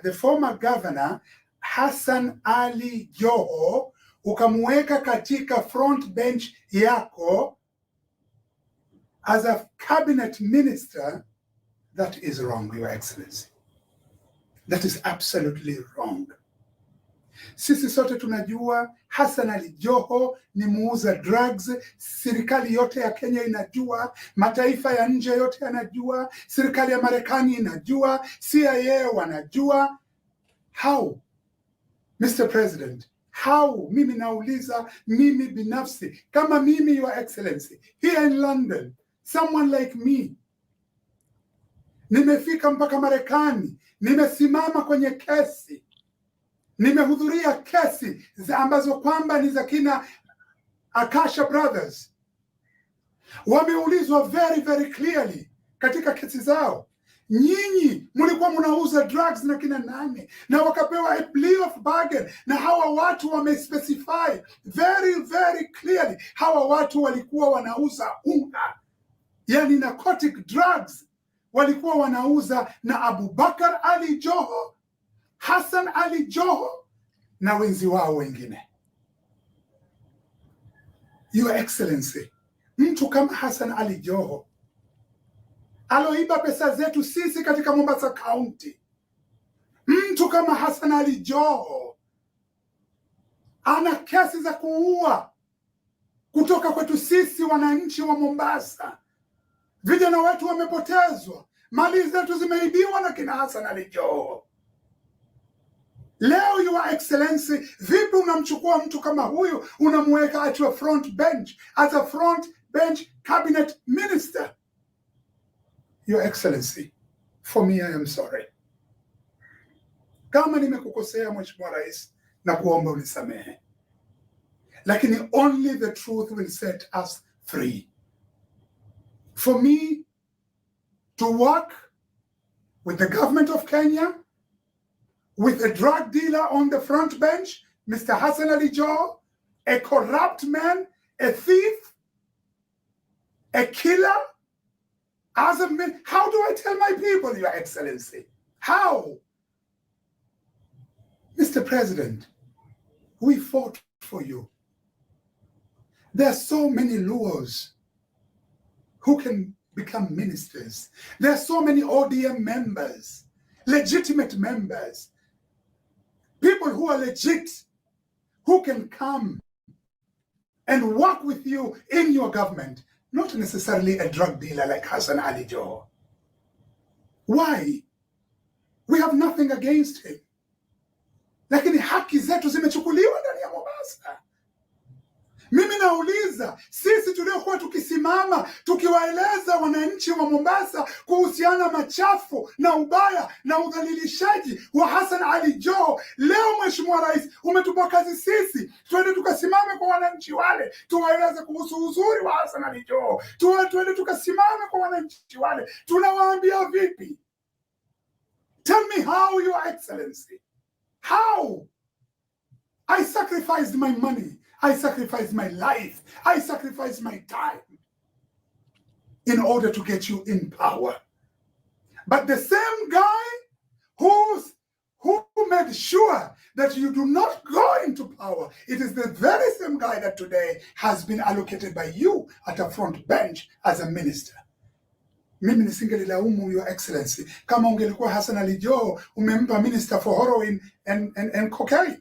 the former governor Hasan Ali Joho, ukamweka katika front bench yako as a cabinet minister, that is wrong, Your Excellency. That is absolutely wrong. Sisi sote tunajua Hasan Ali Joho ni muuza drugs. Serikali yote ya Kenya inajua, mataifa ya nje yote yanajua, serikali ya Marekani inajua, CIA wanajua. How, Mr. President, how? Mimi nauliza, mimi binafsi, kama mimi Your Excellency, here in London, someone like me, nimefika mpaka Marekani, nimesimama kwenye kesi, nimehudhuria kesi ambazo kwamba ni za kina Akasha Brothers. Wameulizwa very very clearly katika kesi zao, nyinyi mlikuwa mnauza drugs na kina nani? Na wakapewa a plea of bargain, na hawa watu wamespecify very very clearly, hawa watu walikuwa wanauza unga, yani narcotic drugs, walikuwa wanauza na Abubakar Ali Joho, Hasan Ali Joho na wenzi wao wengine. Your Excellency, mtu kama Hasan Ali Joho aloiba pesa zetu sisi katika Mombasa County, mtu kama Hasan Ali Joho ana kesi za kuua kutoka kwetu sisi wananchi wa Mombasa. Vijana wetu wamepotezwa, mali zetu zimeibiwa na kina Hasan Ali Joho. Leo Your Excellency, vipi unamchukua mtu kama huyu unamweka at your front bench as a front bench cabinet minister? Your Excellency, for me I am sorry. Kama nimekukosea Mheshimiwa Rais, na kuomba unisamehe. Lakini only the truth will set us free. For me to work with the government of Kenya, with a drug dealer on the front bench, Mr. Hasan Ali Joho, a corrupt man, a thief, a killer, as a man, how do I tell my people, Your Excellency? How? Mr. President, we fought for you. There are so many Luos who can become ministers. There are so many ODM members legitimate members, people who are legit, who can come and work with you in your government, not necessarily a drug dealer like Hasan Ali Joho. Why? We have nothing against him. Lakini haki zetu zimechukuliwa ndani ya Mombasa. Mimi nauliza, sisi tuliokuwa tukisimama tukiwaeleza wananchi wa Mombasa kuhusiana machafu na ubaya na udhalilishaji wa Hasan Ali Joho, leo Mheshimiwa Rais umetupa kazi sisi twende tukasimame kwa wananchi wale tuwaeleze kuhusu uzuri wa Hasan Ali Joho, twende tukasimame kwa wananchi wale, tunawaambia vipi? Tell me how, Your Excellency. How? I sacrificed my money. I sacrificed my life. I sacrificed my time in order to get you in power. But the same guy who made sure that you do not go into power, it is the very same guy that today has been allocated by you at a front bench as a minister. Mimi nisingelilaumu, Your Excellency, kama ungelikuwa Hasan Ali Joho umempa minister for heroin and cocaine.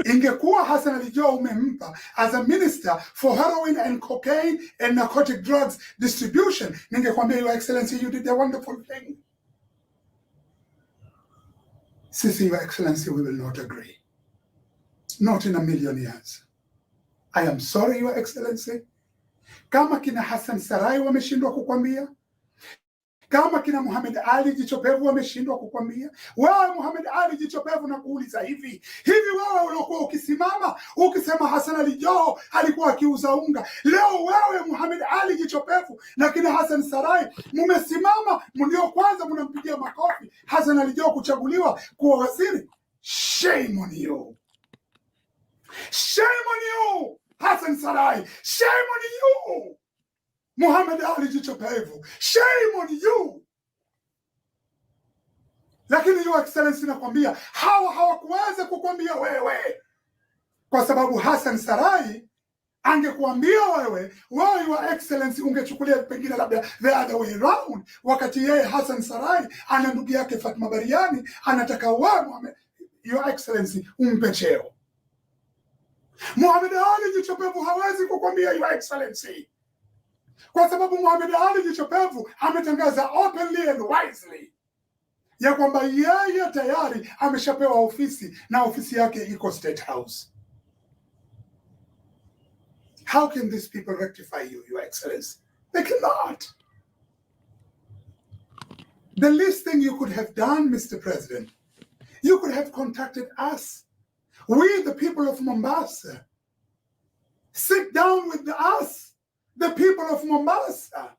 Ingekuwa Hasan Ali Joho umempa as a minister for heroin and cocaine and narcotic drugs distribution, ningekwambia, Your Excellency, you did a wonderful thing. Sisi, Your Excellency, we will not agree. Not in a million years. I am sorry, Your Excellency. Kama kina Hasan Sarai wameshindwa kukwambia, kama kina Muhammad Ali Jichopevu wameshindwa kukwambia, wewe Muhammad Ali Jichopevu na kuuliza hivi wewe uliokuwa ukisimama ukisema Hasan Ali Joho alikuwa akiuza unga, leo wewe Muhammad Ali Jichopevu na kina Hasan Sarai mumesimama ndio kwanza mnampigia makofi Hasan Ali Joho kuchaguliwa kuwa waziri? Shame on you. Shame on you, Hasan Sarai. Shame on you, Muhammad Ali Jichopevu. Shame on you. Lakini Your Excellency, nakwambia hawakuweza kukwambia wewe, kwa sababu Hasan Sarai angekuambia wewe Your Excellency ungechukulia pengine labda the other way around, wakati yeye Hasan Sarai ana ndugu yake Fatma Bariani anataka wewe Your Excellency umpe cheo. Muhammad Ali Jichopevu hawezi kukwambia Your Excellency, kwa sababu Muhammad Ali Jichopevu ametangaza openly and wisely ya kwamba yeye tayari ameshapewa ofisi na ofisi yake iko State House. How can these people rectify you, Your Excellency? They cannot. The least thing you could have done, Mr. President, you could have contacted us. We, the people of Mombasa. Sit down with us, the people of Mombasa.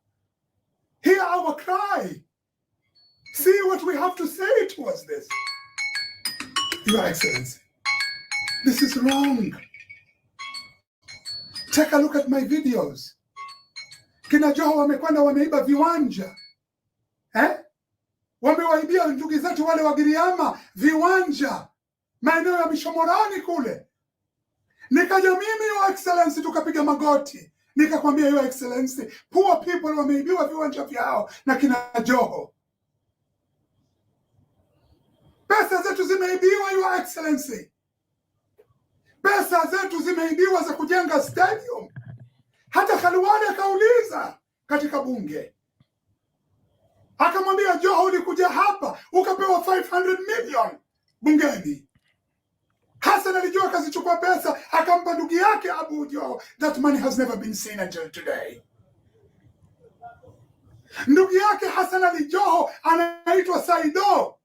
Hear our cry. See what we have to say towards this. Your Excellency, this is wrong. Take a look at my videos. Kina Joho wamekwenda wameiba viwanja. Wamewaibia ndugu zetu wale wa Giriama viwanja maeneo ya Mishomorani kule. Nikaja mimi, Your Excellency, tukapiga magoti. Nikakwambia, Your Excellency, poor people wameibiwa viwanja vyao na kina Joho. Pesa zetu zimeibiwa, Your Excellency. Pesa zetu zimeibiwa za kujenga stadium. Hata Khalwani akauliza katika bunge. Akamwambia, Joho ulikuja hapa ukapewa 500 million bungeni. Hasan alijua akazichukua pesa akampa ndugu yake Abu Joho. That money has never been seen until today. Ndugu yake Hasan Ali Joho anaitwa Saido,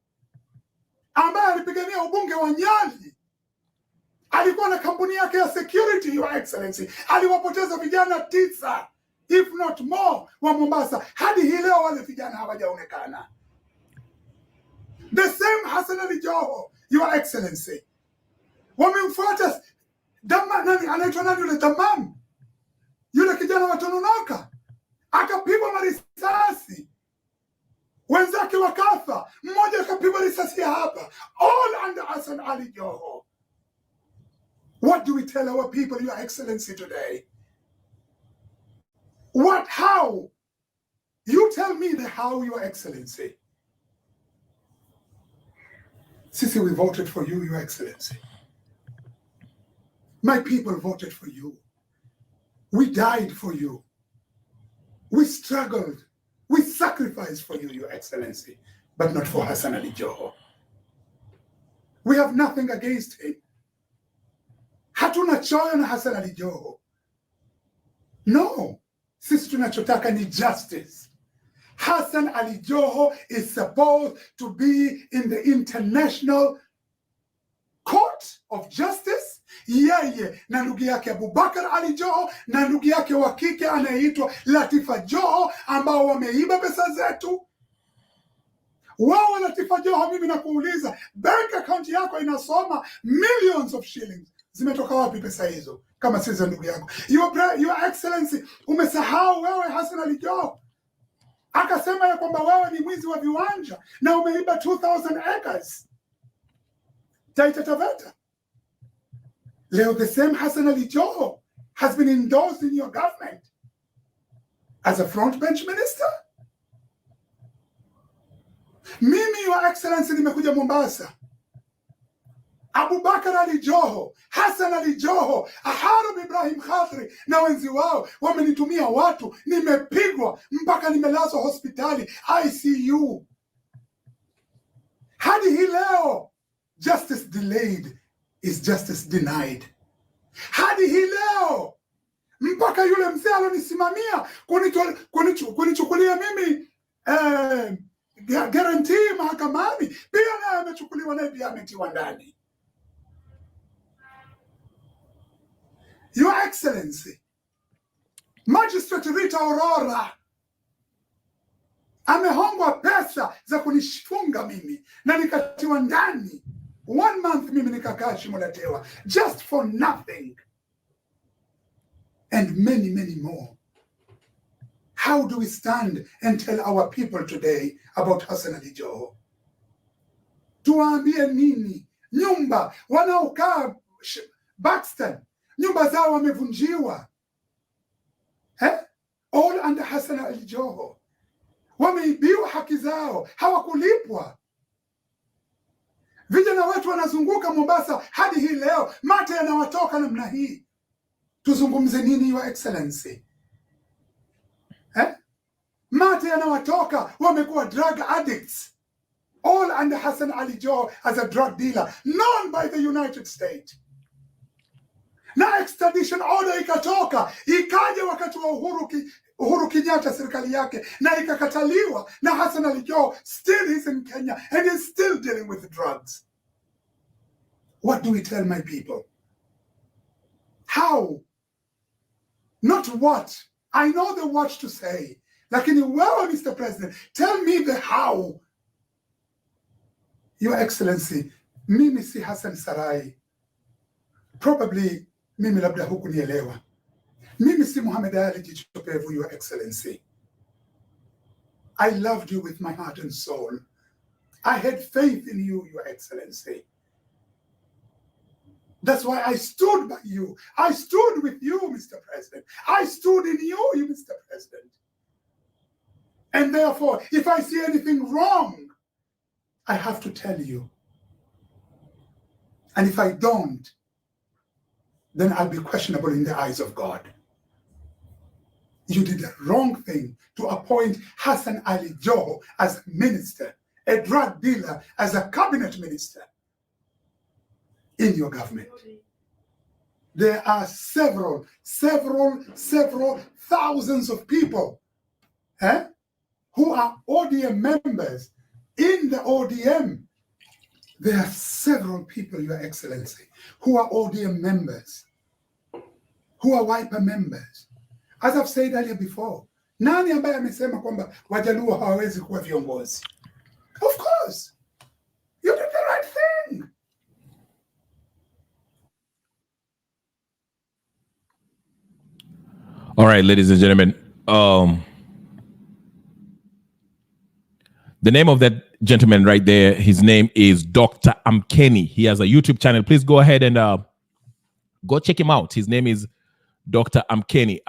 ambaye alipigania ubunge wa Nyali. Alikuwa na kampuni yake ya security, Your Excellency. Aliwapoteza vijana 9 if not more wa Mombasa. Hadi hii leo wale vijana hawajaonekana. The same Hasan Ali Joho, Your Excellency. Wamemfuata anaitwa nani yule Tamam, yule kijana wa Tononoka, akapigwa marisasi, wenzake wakafa, mmoja akapigwa risasi hapa, all under Hasan Ali Joho. What do we tell our people, Your Excellency, today? How? You tell me the how, Your Excellency. Sisi, we voted for you, Your Excellency. My people voted for you. We died for you. We struggled. We sacrificed for you, Your Excellency, but not for Hasan Ali Joho. We have nothing against him. Hatuna choyo na Hasan Ali Joho. No. Sisi tunachotaka ni justice. Hasan Ali Joho is supposed to be in the International Court of Justice. Yeye na ndugu yake Abubakar Ali Joho na ndugu yake wa kike anayeitwa Latifa Joho ambao wameiba pesa zetu. Wao Latifa Joho, mimi nakuuliza, bank account yako inasoma millions of shillings. Zimetoka wapi pesa hizo kama si za ndugu yako? Your Excellency, umesahau wewe Hasan Ali Joho akasema ya kwamba wewe ni mwizi wa viwanja na umeiba 2000 acres Taita Taveta. Leo the same Hasan Ali Joho has been endorsed in your government as a frontbench minister. Mimi, Your Excellency, nimekuja Mombasa. Abubakar Ali Joho, Hasan Ali Joho, Harub Ibrahim Khadri na wenzi wao wamenitumia watu, nimepigwa mpaka nimelazwa hospitali ICU. Hadi hii leo, justice delayed is justice denied. Hadi hii leo, mpaka yule mzee alonisimamia kunichukulia mimi guarantee mahakamani, pia naye amechukuliwa naye pia ametiwa ndani. Your Excellency, Magistrate Rita Aurora amehongwa pesa za kunifunga mimi na nikatiwa ndani 1 month, mimi nikakaa Shimoletewa just for nothing, and many, many more. How do we stand and tell our people today about Hasan Ali Joho? Tuwaambie nini? Nyumba wanaokaa Buxton, nyumba zao wamevunjiwa, all under Hasan Ali Joho. Wameibiwa haki zao, hawakulipwa. Vijana wetu wanazunguka Mombasa hadi hii leo, mate yanawatoka namna hii. Tuzungumze nini, Your Excellency? Mate yanawatoka, wamekuwa drug addicts, all under Hasan Ali Joho as a drug dealer known by the United States. Na extradition order ikatoka, ikaja wakati wa Uhuru Kenyatta serikali yake, na ikakataliwa, na Hasan Ali Joho still is in Kenya and is still dealing with drugs. What do we tell my people? How? Not what. I know the what to say. Lakini wewe, Mr. President, tell me the how. Your Excellency, mimi si Hassan Sarai. Probably mimi labda hukunielewa. Mimi si Muhammad Ali Jichopevu, Your Excellency. I loved you with my heart and soul. I had faith in you, Your Excellency. That's why I stood by you. I stood with you, Mr. President. I stood in you, Mr. President. And therefore, if I see anything wrong, I have to tell you. And if I don't, then I'll be questionable in the eyes of God. You did the wrong thing to appoint Hasan Ali Joho as minister, a drug dealer as a cabinet minister in your government. There are several thousands of people who are ODM members in the ODM. There are several people, Your Excellency, who are ODM members, who are Wiper members. As I've said earlier before, nani ambaye amesema kwamba Wajaluo hawawezi kuwa viongozi? Of course, you did the right thing. All right, ladies and gentlemen. The name of that gentleman right there, his name is Dr. Amkeni. He has a YouTube channel. Please go ahead and go check him out. His name is Dr. Amkeni.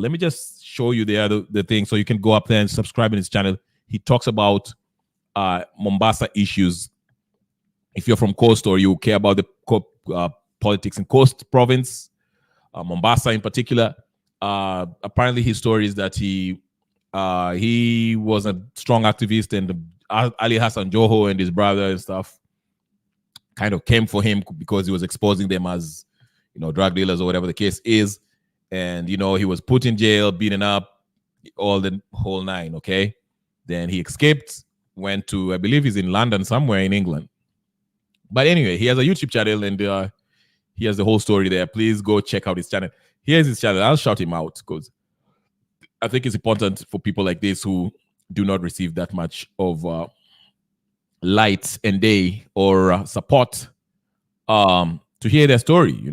Let me just show you the thing so you can go up there and subscribe in his channel. He talks about Mombasa issues if you're from Coast or you care about the politics in Coast Province, Mombasa in particular, apparently his story is that he was a strong activist, and Ali Hassan Joho and his brother and stuff kind of came for him because he was exposing them as, drug dealers or whatever the case is. And, he was put in jail, beaten up, all the whole nine, okay? Then he escaped, went to, I believe he's in London somewhere in England. But anyway, he has a YouTube channel, and he has the whole story there. Please go check out his channel. Here's his channel. I'll shout him out because I think it's important for people like this who do not receive that much of light and day or support to hear their story,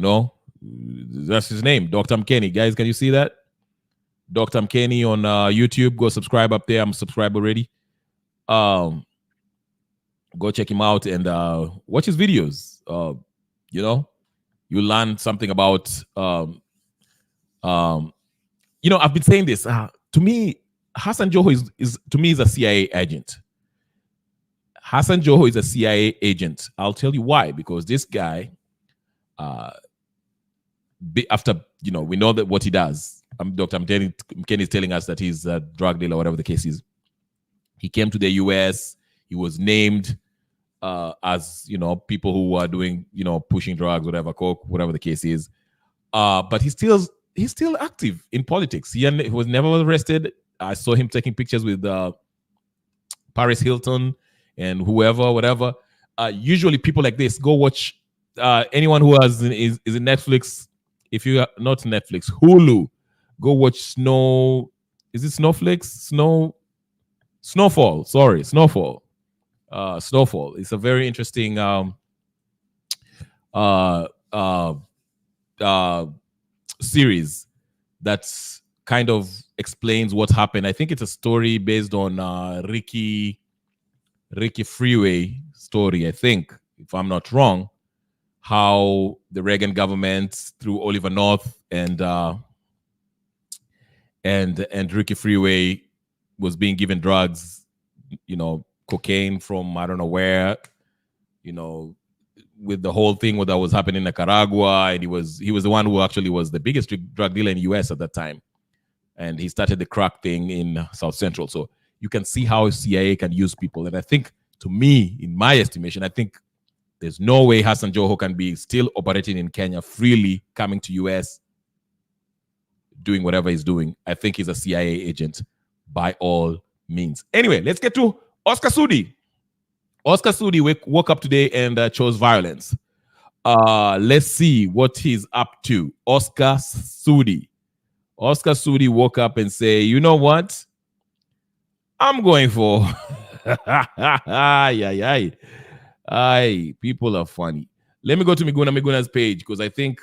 That's his name, Dr. Mkeni. Guys, can you see that? Dr. Mkeni on YouTube. Go subscribe up there. I'm subscribed already. Go check him out and watch his videos. You learn something about I've been saying this. To me, Hasan Joho is a CIA agent. Hasan Joho is a CIA agent. I'll tell you why. Because this guy, after we know that what he does. Dr. Mkeni is telling us that he's a drug dealer, whatever the case is. He came to the US. He was named as people who are doing pushing drugs, whatever, coke, whatever the case is. But he's still active in politics. He was never arrested. I saw him taking pictures with Paris Hilton and whoever, whatever. Usually people like this, go watch anyone who is in Netflix. If you are not Netflix, Hulu, go watch Snowfall. Sorry, Snowfall. Snowfall. It's a very interesting series that kind of explains what happened. I think it's a story based on Ricky Freeway story, I think, if I'm not wrong, how the Reagan government through Oliver North and Ricky Freeway was being given drugs, cocaine from I don't know where, with the whole thing that was happening in Nicaragua, and he was the one who actually was the biggest drug dealer in the US at that time, and he started the crack thing in South Central. So you can see how CIA can use people, and I think, to me, in my estimation, I think there's no way Hasan Joho can be still operating in Kenya freely, coming to US, doing whatever he's doing. I think he's a CIA agent by all means. Anyway, let's get to Oscar Sudi. Oscar Sudi woke up today and chose violence. Let's see what he's up to. Oscar Sudi. Oscar Sudi woke up and say, you know what? I'm going for... people are funny. Let me go to Miguna's page, because I think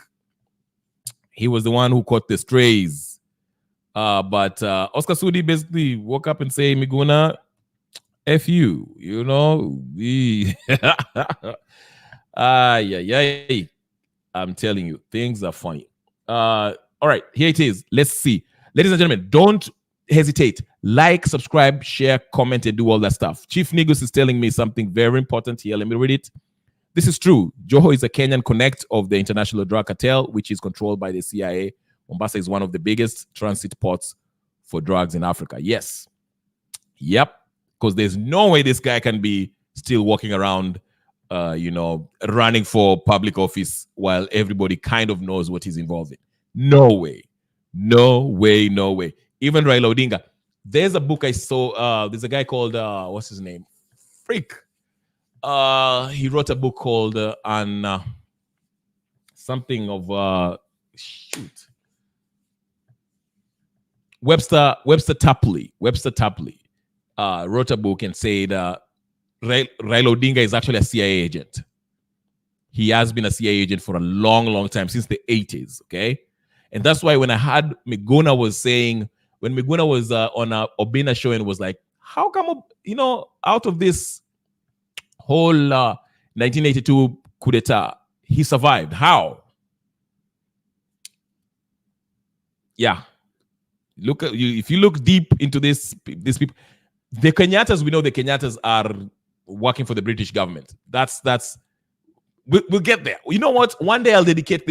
he was the one who caught the strays. But Oscar Sudi basically woke up and say, Miguna, F you, I'm telling you, things are funny. All right, here it is. Let's see. Ladies and gentlemen, don't hesitate. Like, subscribe, share, comment, and do all that stuff. Chief Nigus is telling me something very important here. Let me read it. This is true. Joho is a Kenyan connect of the International Drug Cartel, which is controlled by the CIA. Mombasa is one of the biggest transit ports for drugs in Africa. Yes. Yep. Because there's no way this guy can be still walking around, running for public office while everybody kind of knows what he's involved in. No way. No way, no way. Even Raila Odinga. There's a book I saw. There's a guy called, what's his name? Freak. He wrote a book called something of, Webster Tapley. Webster Tapley wrote a book and said Raila Odinga is actually a CIA agent. He has been a CIA agent for a long, long time, since the 80s, okay? And that's why when I had Miguna was saying, when Miguna was on a Obina show and was like, how come, out of this whole 1982 coup d'etat, he survived? How? Yeah. Look at you. If you look deep into these people, the Kenyattas, we know the Kenyattas are working for the British government. That's We'll get there. You know what? One day I'll dedicate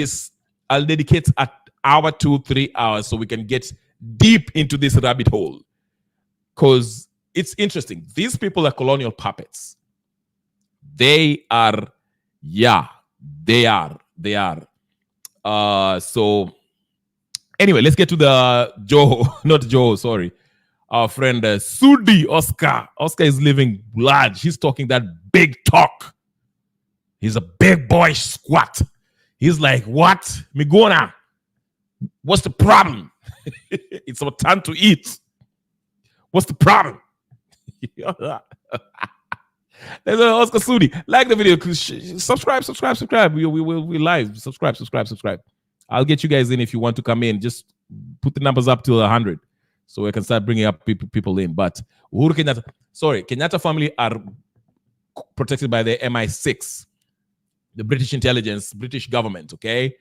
an hour, 2-3 hours so we can get deep into this rabbit hole. Because it's interesting. These people are colonial puppets. They are. So anyway, let's get to the Joho, not Joho, sorry. Our friend Sudi Oscar. Oscar is living large. He's talking that big talk. He's a big boy squat. He's like, what? Migona, what's the problem? It's our time to eat. What's the problem? There's Oscar Sudi. Like the video. Subscribe. We live. Subscribe. I'll get you guys in if you want to come in. Just put the numbers up to 100 so we can start bringing up people in. But Uhuru Kenyatta, Kenyatta family are protected by the MI6, the British intelligence, British government, okay?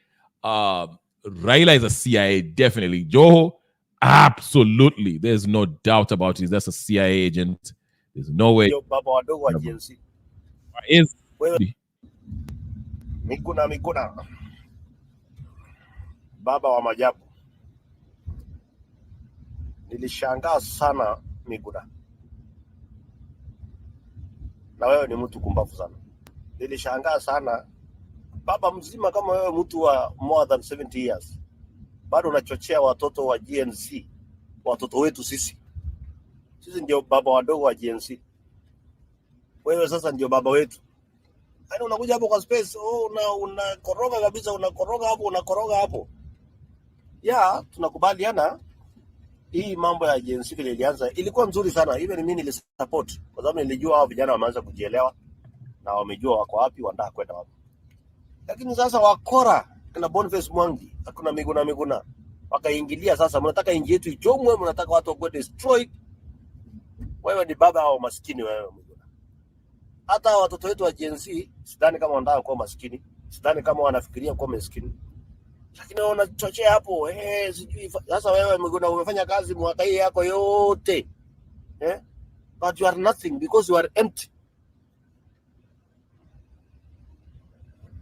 Raila is a CIA, definitely. Joho, absolutely. There's no doubt about it. That's a CIA agent. There's no way. Baba wadogo wa GNC. Is Miguna. Baba wa majabu. Nilishangaa sana Miguna. Na wewe ni mtu kumbavu sana. Nilishangaa sana baba mzima kama wewe, mtu wa more than 70 years. Bado unachochea watoto wa GNC. Watoto wetu sisi. Sisi ndio baba wadogo wa GNC. Wewe sasa ndio baba wetu. Yaani unakuja hapo kwa space, unakoroga kabisa, unakoroga hapo. Ya, tunakubaliana hii mambo ya GNC ile ilianza ilikuwa nzuri sana. Even mimi nilisupport kwa sababu nilijua hao vijana wameanza kujielewa na wamejua wako wapi, wanataka kwenda wapi. Lakini sasa wakora na Boniface Mwangi, hakuna Miguna. Wakaingilia sasa, mnataka inji yetu ichomwe, mnataka watu wawe destroyed. Wewe ni baba au maskini wewe Miguna. Hata watoto wetu wa GNC sidhani kama wanataka kuwa maskini, sidhani kama wanafikiria kuwa maskini. Lakini unachochea hapo, sijui sasa wewe Miguna umefanya kazi mwaka hii yako yote. But you are nothing because you are empty.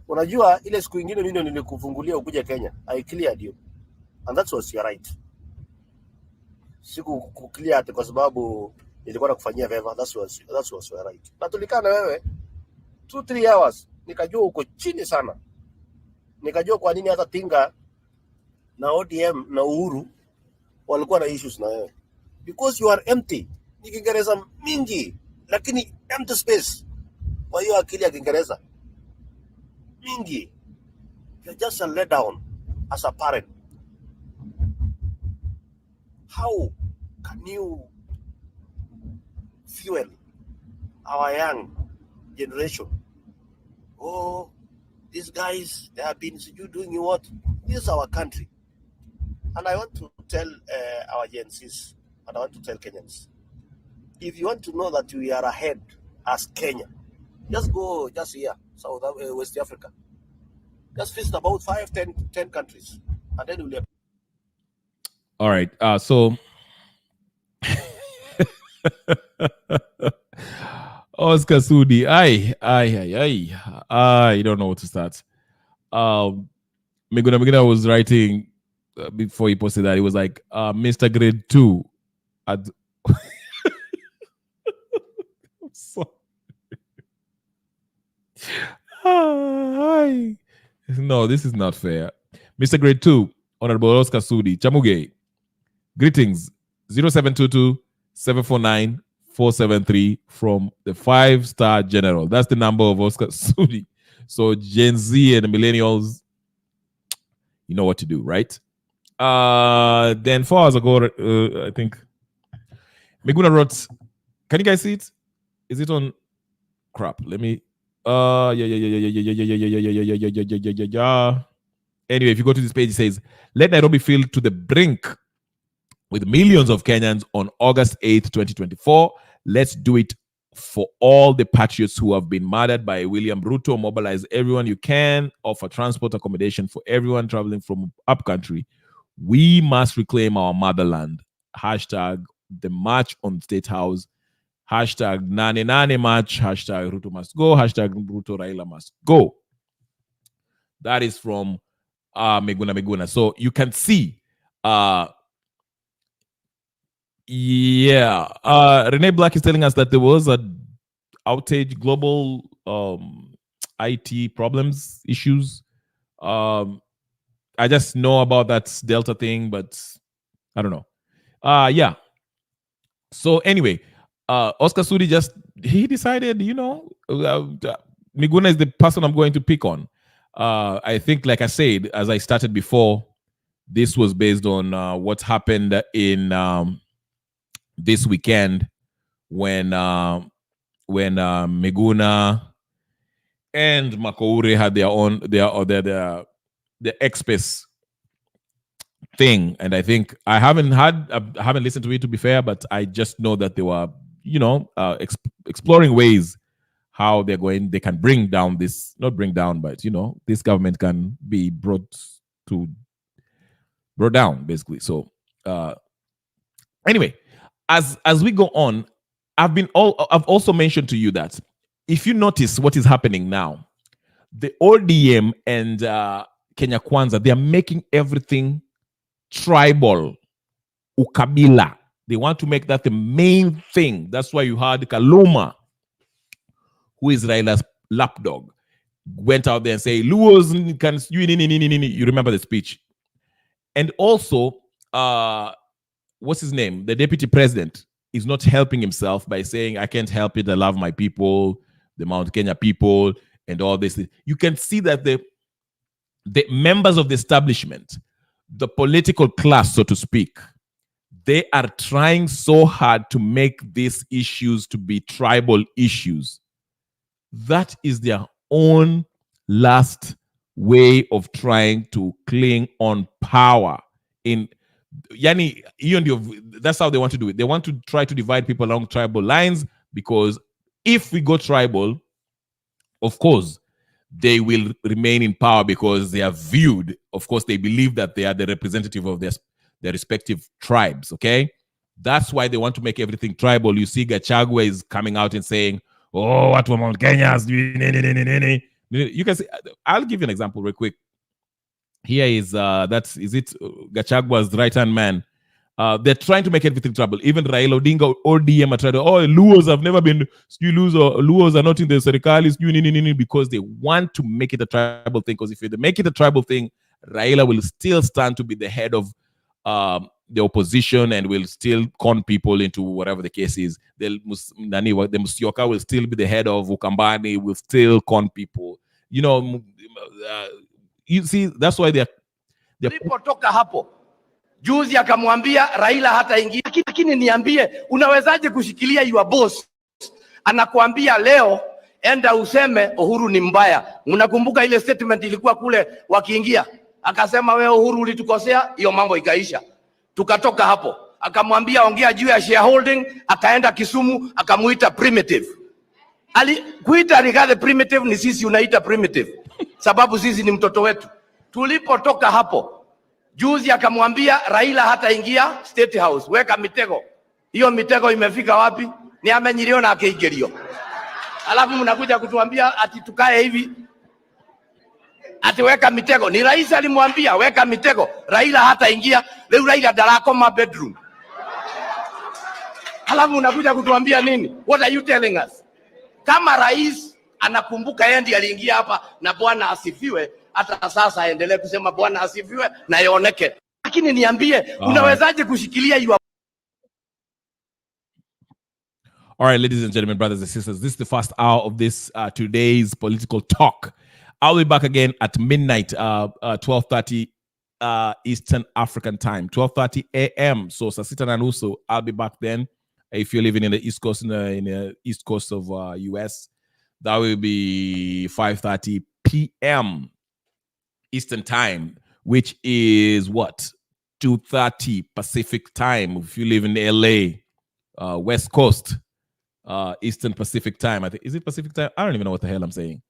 Unajua ile siku nyingine mimi nilikufungulia ukuja Kenya. I cleared you. And that was your right. Siku kuclear kwa sababu nilikuwa nakufanyia favor. That was your right. Na tulikaa na wewe 2-3 hours. Nikajua uko chini sana. Nikajua kwa nini hata Tinga na ODM na Uhuru walikuwa na issues na wewe. Because you are empty. Ni Kiingereza mingi lakini empty space. Kwa hiyo akili ya Kiingereza mingi. You're just a let down as a parent. How can you fuel our young generation? Oh, these guys, they have been doing what? This is our country. And I want to tell our Gen Zs, and I want to tell Kenyans, if you want to know that we are ahead as Kenya, just go just here, West Africa. Just visit about 5-10 countries, and then we'll. All right. So Oscar Sudi, I don't know what to start. Miguna was writing before he posted that. He was like, Mr. Grade 2 at No, this is not fair. Mr. Grade 2, Honorable Oscar Sudi, Chamuge. Greetings, 0722-749-473 from the 5-star general. That's the number of Oscar Sudi. So Gen Z and millennials, you know what to do, right? Then 4 hours ago, I think, Miguna wrote, can you guys see it? Is it on? Crap, let me, Anyway, if you go to this page, it says, let Nairobi feel to the brink with millions of Kenyans on August 8th, 2024. Let's do it for all the patriots who have been murdered by William Ruto. Mobilize everyone you can. Offer transport accommodation for everyone traveling from upcountry. We must reclaim our motherland. Hashtag the march on State House. Hashtag Nane Nane March. Hashtag Ruto must go. Hashtag Ruto Raila must go. That is from Meguna. So you can see, Renee Black is telling us that there was a outage, global IT problems, issues. I just know about that Delta thing, but I don't know. Yeah. So anyway, Oscar Sudi he decided, Miguna is the person I'm going to pick on. I think, like I said, as I started before, this was based on what happened in this weekend when Miguna and Makoure had their X-Space thing, and I think I haven't listened to it, to be fair, but I just know that they were exploring ways how they can bring down this, not bring down, but this government can be brought down, basically. So anyway, as we go on, I've also mentioned to you that if you notice what is happening now, the ODM and Kenya Kwanza, they are making everything tribal, ukabila. They want to make that the main thing. That's why you heard Kaluma, who is Raila's lapdog, went out there and say, Luos can you remember the speech. And also, what's his name? The deputy president is not helping himself by saying, I can't help it, I love my people, the Mount Kenya people, and all this. You can see that the members of the establishment, the political class, so to speak, they are trying so hard to make these issues to be tribal issues. That is their own last way of trying to cling on power. That's how they want to do it. They want to try to divide people along tribal lines, because if we go tribal, of course, they will remain in power because they are viewed. Of course, they believe that they are the representative of their respective tribes. Okay, that's why they want to make everything tribal. You see, Gachagua is coming out and saying, "Oh, what Mount Kenyans?" You can see. I'll give you an example real quick. Here is Gachagua's right-hand man. They're trying to make everything trouble. Even Raila Odinga or ODM are trying to, Luos have never been, Luos are not in the Serikalis, because they want to make it a tribal thing. Because if they make it a tribal thing, Raila will still stand to be the head of the opposition and will still con people into whatever the case is. The Musyoka will still be the head of Ukambani, will still con people. You see, that's why they're Nilipotoka hapo juzi akamwambia Raila hata ingia, lakini niambie, unawezaje kushikilia your boss anakuambia leo enda useme Uhuru ni mbaya? Mnakumbuka ile statement ilikuwa kule wakiingia, akasema wewe Uhuru ulitukosea, hiyo mambo ikaisha. Tukatoka hapo, akamwambia ongea juu ya shareholding, akaenda Kisumu akamuita primitive. Kuita Rigathi primitive ni sisi unaita primitive, sababu sisi ni mtoto wetu. Tulipotoka hapo juzi akamwambia Raila hata ingia State House, weka mitego. Hiyo mitego imefika wapi? Ni amenyilio na akeigerio. Alafu mnakuja kutuambia ati tukae hivi, ati weka mitego. Ni rais alimwambia weka mitego, Raila hata ingia. Leo Raila darakoma bedroom. Alafu mnakuja kutuambia nini? What are you telling us? Kama rais anakumbuka yeye ndiye aliingia hapa, na Bwana asifiwe, hata sasa aendelee kusema Bwana asifiwe na yaoneke. Lakini niambie, unawezaje kushikilia hiyo? All right, ladies and gentlemen, brothers and sisters, this is the first hour of this today's political talk. I'll be back again at midnight, 12:30 Eastern African time, 12:30 a.m. So Sasita Nanuso, I'll be back then. If you're living in the East Coast, in the East Coast of US, that will be 5:30 p.m. Eastern time, which is what, 2:30 Pacific time. If you live in LA, West Coast, Eastern Pacific time. I think, is it Pacific time? I don't even know what the hell I'm saying.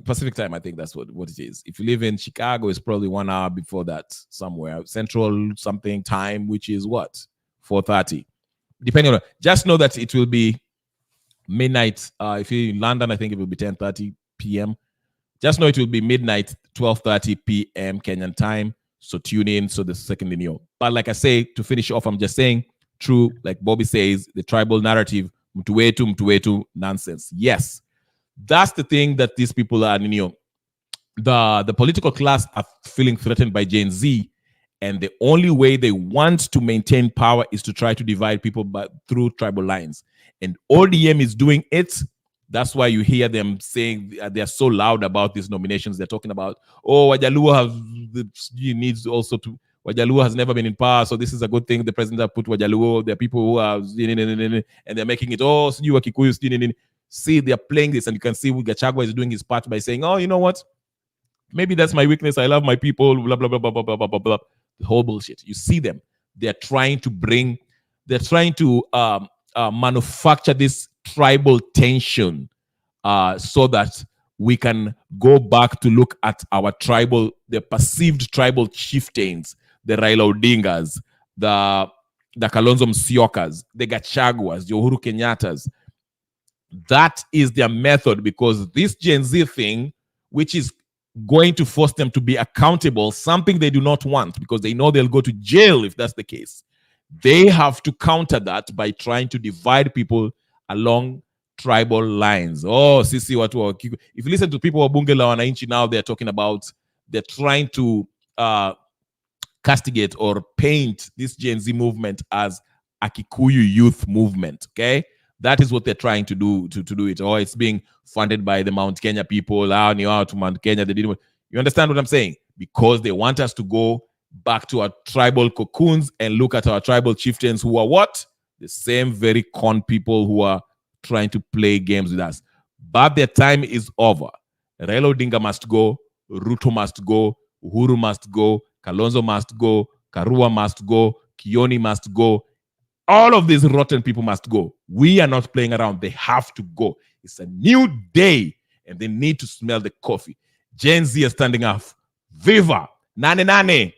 Pacific time, I think that's what it is. If you live in Chicago, it's probably 1 hour before that somewhere. Central something time, which is what, 4:30. Depending on, just know that it will be midnight. If you're in London, I think it will be 10:30 p.m. Just know it will be midnight, 12:30 p.m. Kenyan time. So tune in. So the second lineal. But like I say, to finish off, I'm just saying, true, like Bobby says, the tribal narrative, mtu nonsense. Yes, that's the thing that these people are, the political class are feeling threatened by Gen Z, and the only way they want to maintain power is to try to divide people through tribal lines. And ODM is doing it. That's why you hear them saying they're so loud about these nominations. They're talking about, oh, Wajaluo needs also to. Wajaluo has never been in power, so this is a good thing. The president has put Wajaluo. There are people who are, and they're making it, oh, Kikuyu. See, they're playing this, and you can see Gachagua is doing his part by saying, oh, you know what? Maybe that's my weakness. I love my people, blah, blah, blah, blah, blah, blah, blah, blah, blah. The whole bullshit. You see them. They're trying to manufacture this tribal tension so that we can go back to look at the perceived tribal chieftains, the Raila Odingas, the Kalonzo Musyokas, the Gachaguas, the Uhuru Kenyatas. That is their method, because this Gen Z thing, which is going to force them to be accountable, something they do not want, because they know they'll go to jail if that's the case. They have to counter that by trying to divide people along tribal lines. Oh, sisi watu. If you listen to people wa bunge la wananchi now, they're talking about, they're trying to castigate or paint this Gen Z movement as a Kikuyu youth movement. Okay, that is what they're trying to do it. Or it's being funded by the Mount Kenya people. To Mount Kenya, they didn't. You understand what I'm saying? Because they want us to go back to our tribal cocoons and look at our tribal chieftains who are what? The same very con people who are trying to play games with us. But their time is over. Raila Odinga must go. Ruto must go. Uhuru must go. Kalonzo must go. Karua must go. Kioni must go. All of these rotten people must go. We are not playing around. They have to go. It's a new day, and they need to smell the coffee. Gen Z is standing up. Viva! Nane nane!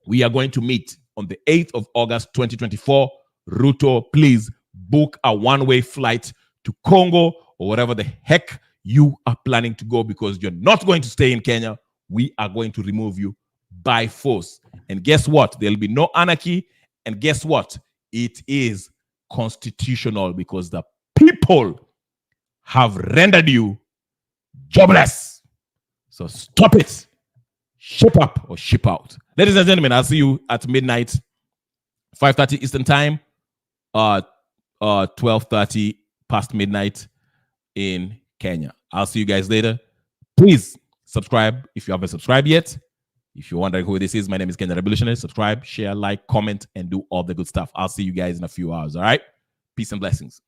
We are going to meet on the 8th of August, 2024. Ruto, please book a one-way flight to Congo or wherever the heck you are planning to go, because you're not going to stay in Kenya. We are going to remove you by force. And guess what? There'll be no anarchy. And guess what? It is constitutional, because the people have rendered you jobless. So stop it. Ship up or ship out. Ladies and gentlemen, I'll see you at midnight, 5:30 Eastern Time, 12:30 past midnight in Kenya. I'll see you guys later. Please subscribe if you haven't subscribed yet. If you're wondering who this is, my name is Kenyan Revolutionary. Subscribe, share, like, comment, and do all the good stuff. I'll see you guys in a few hours. All right? Peace and blessings.